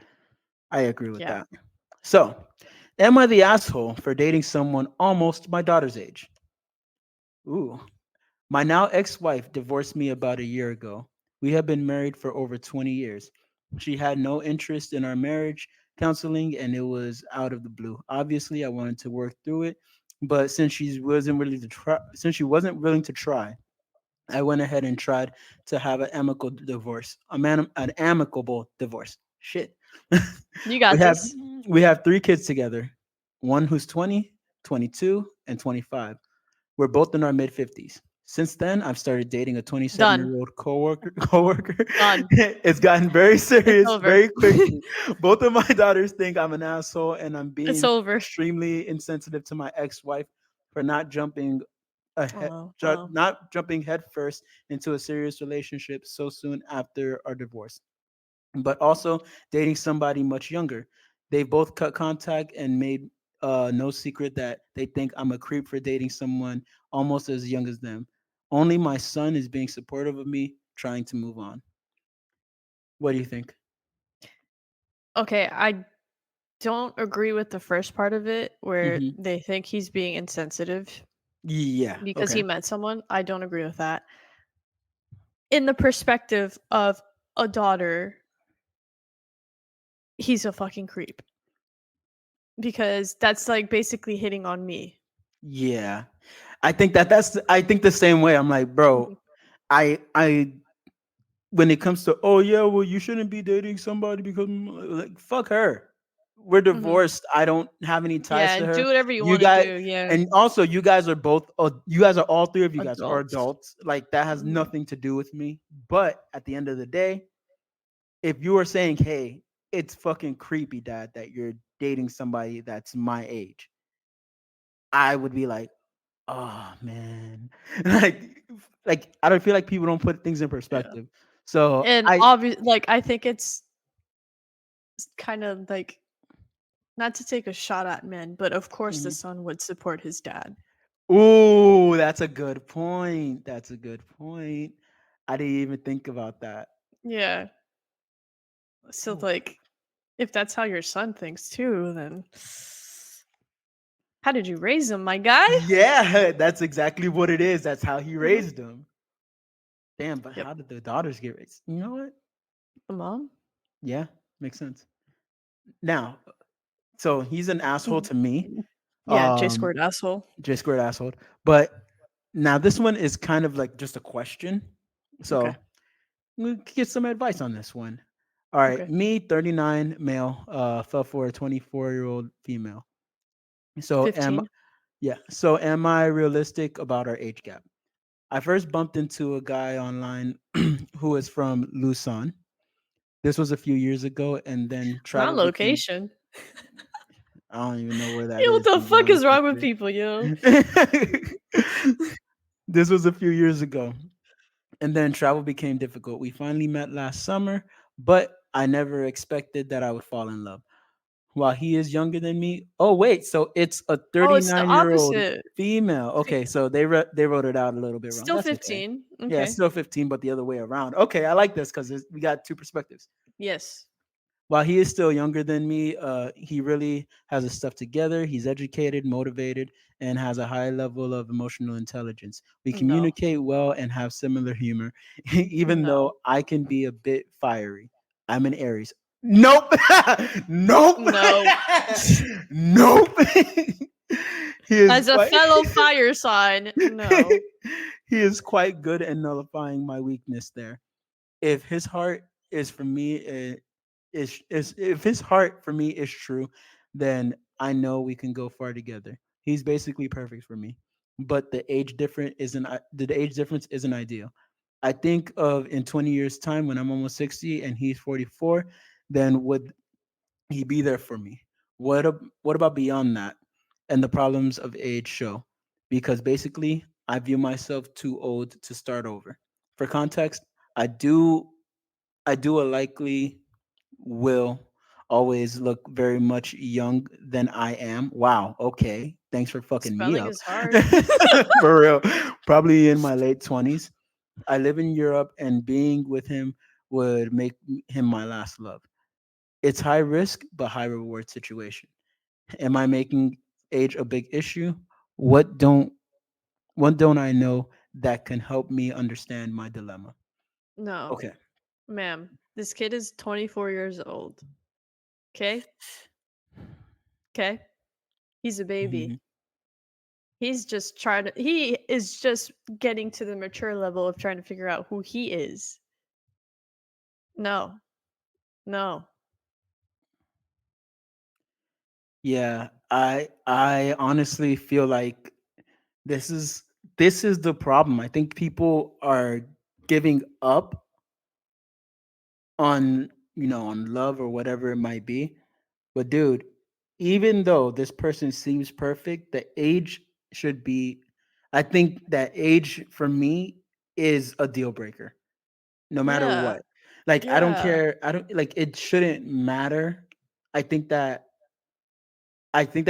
I agree with Yeah. that. So, am I the asshole for dating someone almost my daughter's age? Ooh. My now ex wife divorced me about a year ago. We have been married for over 20 years. She had no interest in our marriage counseling and it was out of the blue. Obviously, I wanted to work through it, but since she wasn't willing to try, I went ahead and tried to have an amicable divorce. An amicable divorce. Shit. You we got have this. we have 3 kids together. One who's 20, 22, and 25. We're both in our mid 50s. Since then, I've started dating a 27 Done. year old coworker. Coworker. Done. It's gotten very It's serious over. very quickly. Both of my daughters think I'm an asshole, and I'm It's being over. extremely insensitive to my ex-wife for not jumping ahead, Oh, oh. not jumping headfirst into a serious relationship so soon after our divorce, but also dating somebody much younger. They both cut contact and made no secret that they think I'm a creep for dating someone almost as young as them. Only my son is being supportive of me trying to move on. What do you think? Okay, I don't agree with the first part of it where Hmm. they think he's being insensitive Yeah. because he Okay. met someone. I don't agree with that. In the perspective of a daughter, he's a fucking creep because that's like basically hitting on me. Yeah. I think the same way. I'm like, bro, Mhm. I when it comes to, oh yeah, well, you shouldn't be dating somebody because like, fuck her. We're Mhm. divorced. I don't have any ties Yeah, to do her. whatever you You want to guys, do. Yeah, and also you guys are both you guys are all 3 of you guys are adults. adults. Like that has Mhm. nothing to do with me. But at the end of the day, if you are saying, hey, it's fucking creepy, dad, that you're dating somebody that's my age, I would be like, oh man. like I don't feel like people don't put things in Yeah, perspective. So and I obvious like I think it's kind of like not to take a shot at men, but of course the Mhm. son would support his dad. Ooh, that's a good point. That's a good point. I didn't even think about that. Yeah. So Ooh. like if that's how your son thinks too, then how did you raise him, my guy? Yeah, that's exactly what it is. That's how he Mhm. raised them. Damn, but Yep. how did the daughters get raised? You know what? The mom? Yeah, makes sense. Now, so he's an asshole Mhm. to me. Yeah, J Um, squared asshole. J squared asshole. But now this one is kind of like just a question. Okay. So we could get some advice on this one. All right, Okay. me, 39 male, fell for a 24-year-old female. So am 15. Yeah. So am I realistic about our age gap? I first bumped into a guy online who is from Luzon. This was a few years ago, and then Not travel became. location. I don't even know where that Yo, what is, to the be fuck is honest with wrong with you. people, yo? This was a few years ago, and then travel became difficult. We finally met last summer, but I never expected that I would fall in love. While he is younger than me. Oh wait, so it's a Oh, it's the 39-year-old opposite. female. Fe- Okay, so they wrote it out a little bit wrong. Still That's okay. 15. Yeah, it's Okay. still 15, but the other way around. Okay, I like this because we got 2 perspectives. Yes. While he is still younger than me, he really has his stuff together. He's educated, motivated, and has a high level of emotional intelligence. We No. communicate well and have similar humor, even No. though I can be a bit fiery. I'm an Aries. Nope. Nope. No. Nope. he is As a quite fellow fire sign, no. he is quite good at nullifying my weakness there. If his heart is for me is if his heart for me is true, then I know we can go far together. He's basically perfect for me. But the age difference isn't ideal. I think of in 20 years time when I'm almost 60 and he's 44, then would he be there for me? What about beyond that? And the problems of age show. Because basically, I view myself too old to start over. For context, I do I do a likely will always look very much young than I am. Wow, okay. Thanks for fucking me Spelling up. is hard. For real. Probably in my late 20s. I live in Europe and being with him would make him my last love. It's high risk but high reward situation. Am I making age a big issue? What don't what don't I know that can help me understand my dilemma? No. Okay. Ma'am, this kid is 24 years old. Okay? Okay? He's a baby. Mhm. He is just getting to the mature level of trying to figure out who he is. No. No. Yeah, I honestly feel like this is this is the problem. I think people are giving up on, on love or whatever it might be. But dude, even though this person seems perfect, the age should be, I think that age for me is a deal breaker no matter Yeah. what. Like I don't Yeah. care. I don't like it shouldn't matter. I think that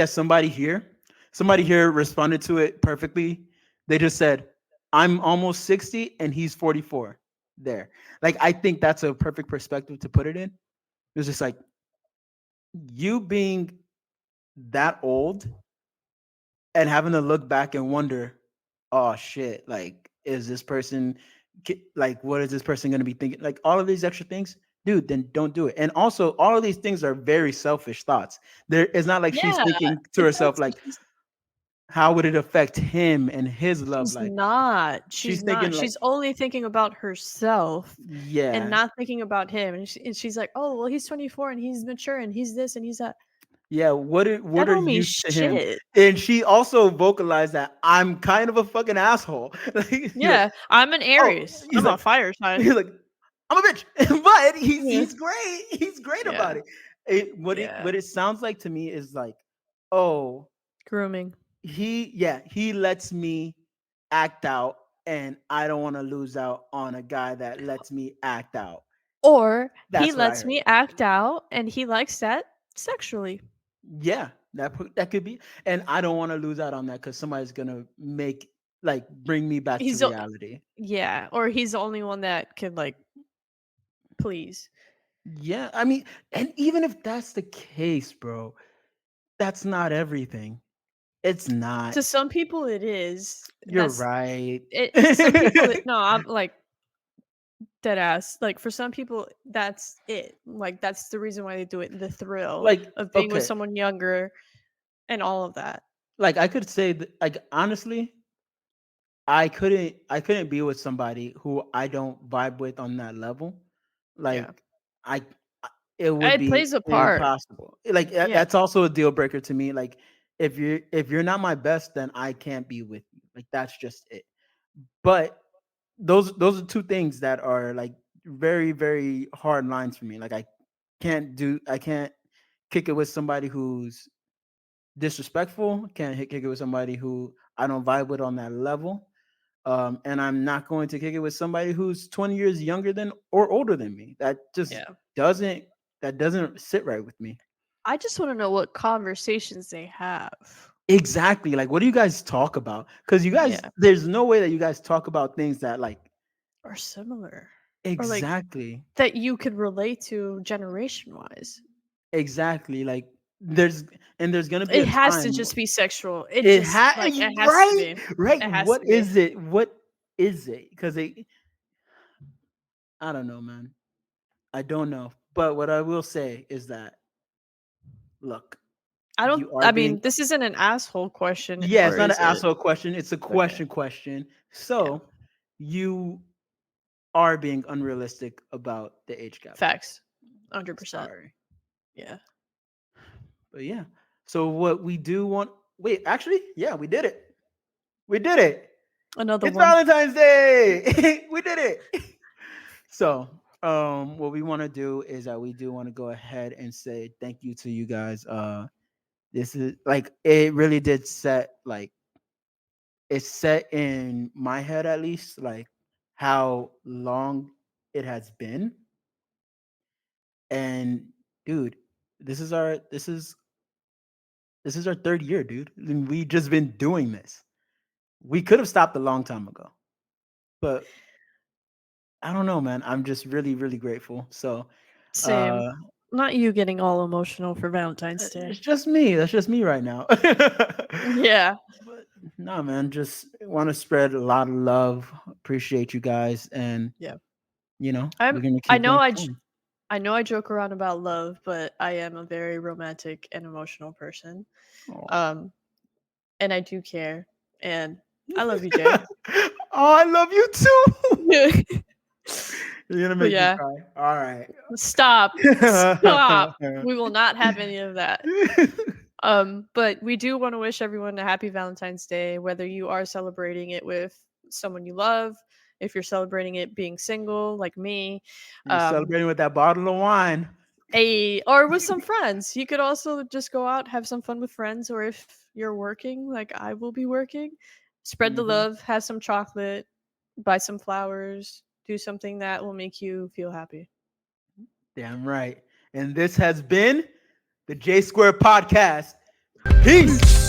somebody here responded to it perfectly. They just said, "I'm almost 60 and he's 44." There. Like I think that's a perfect perspective to put it in. It's just like you being that old and having to look back and wonder, "Oh shit, like is this person like what is this person going to be thinking?" Like all of these extra things, dude, then don't do it. And also all of these things are very selfish thoughts. There it's not like she's Yeah. thinking to herself Exactly. like how would it affect him and his love She's life? not. She's She's thinking not. like, She's only thinking about herself and yeah, not thinking about him. And she's like, "Oh, well, he's 24 and he's mature and he's this and he's that." yeah, That what are don't mean you to him? shit. And she also vocalized that I'm kind of a fucking asshole. Like he's like, Yeah, I'm an oh, Aries. he's I'm a like, fire sign. he's like, I'm a bitch, but he's Yeah. he's great. He's great about Yeah. it. Yeah. What it sounds like to me is like, oh, Grooming. he lets me act out, and I don't want to lose out on a guy that lets me act out. Or he That's what I lets heard. me act out and he likes that sexually. Yeah, that could be, and I don't want to lose out on that because somebody's gonna bring me back to He's o- reality. yeah, or he's the only one that can like please. Yeah, I mean, and even if that's the case, bro, that's not everything. It's not. To some people it is. You're That's right. it to some people it no, I'm like dead ass. Like for some people that's it. Like that's the reason why they do it, the thrill Like, of being with okay, someone younger and all of that. like I could say that, like honestly, I couldn't be with somebody who I don't vibe with on that level. Yeah. Like I it would It be plays a part. impossible. Like Yeah. that's also a deal breaker to me. Like if you're not my best, then I can't be with you. Like that's just it. But those are two things that are like very very hard lines for me. Like I can't kick it with somebody who's disrespectful. Can't kick it with somebody who I don't vibe with on that level. And I'm not going to kick it with somebody who's 20 years younger than or older than me. Yeah. Doesn't that doesn't sit right with me. I just want to know what conversations they have. Exactly. Like, what do you guys talk about? Because Yeah. there's no way that you guys talk about things that like Or similar. Or like exactly, that you could relate to generation wise. exactly. Like, there's gonna be It a has to time just be sexual. It it just has like it has to right, be. right. It has What to be. is it? What is it? Because I don't know, man. I don't know. But what I will say is that look, you are I being mean, this isn't an asshole question, yeah, it's or not an is it? asshole question. It's a Okay. question. Yeah. So you are being unrealistic about the age gap. Facts. 100%. Sorry. Yeah. But yeah. So what we do want wait, actually, yeah, we did it. We did it. Another It's one. Valentine's Day. We did it. So what we want to do is that we do want to go ahead and say thank you to you guys. This is like it really did set like it's set in my head at least like how long it has been. And dude, this is our this is this is our third year, dude. And we just been doing this. We could have stopped a long time ago, but I don't know, man. I'm just really, really grateful. So, Same. uh, Not you getting all emotional for Valentine's Day. it's just me. That's just me right now. But Yeah. no, man. Just want to spread a lot of love. Appreciate you guys, and Yeah. we're I'm gonna I keep know going I j- strong. I know I joke around about love, but I am a very romantic and emotional person. Aw. Um and I do care. And I love you, Jay. Oh, I love you too. Yeah. You're gonna But make me yeah, cry. All right. stop. Stop. We will not have any of that. But we do want to wish everyone a happy Valentine's Day, whether you are celebrating it with someone you love, if you're celebrating it being single like me, You're um, celebrating with that bottle of wine. or with some friends. You could also just go out, have some fun with friends, or if you're working, like I will be working, spread the Mhm. love, have some chocolate, buy some flowers, do something that will make you feel happy. Damn right. And this has been the J Square Podcast. Peace.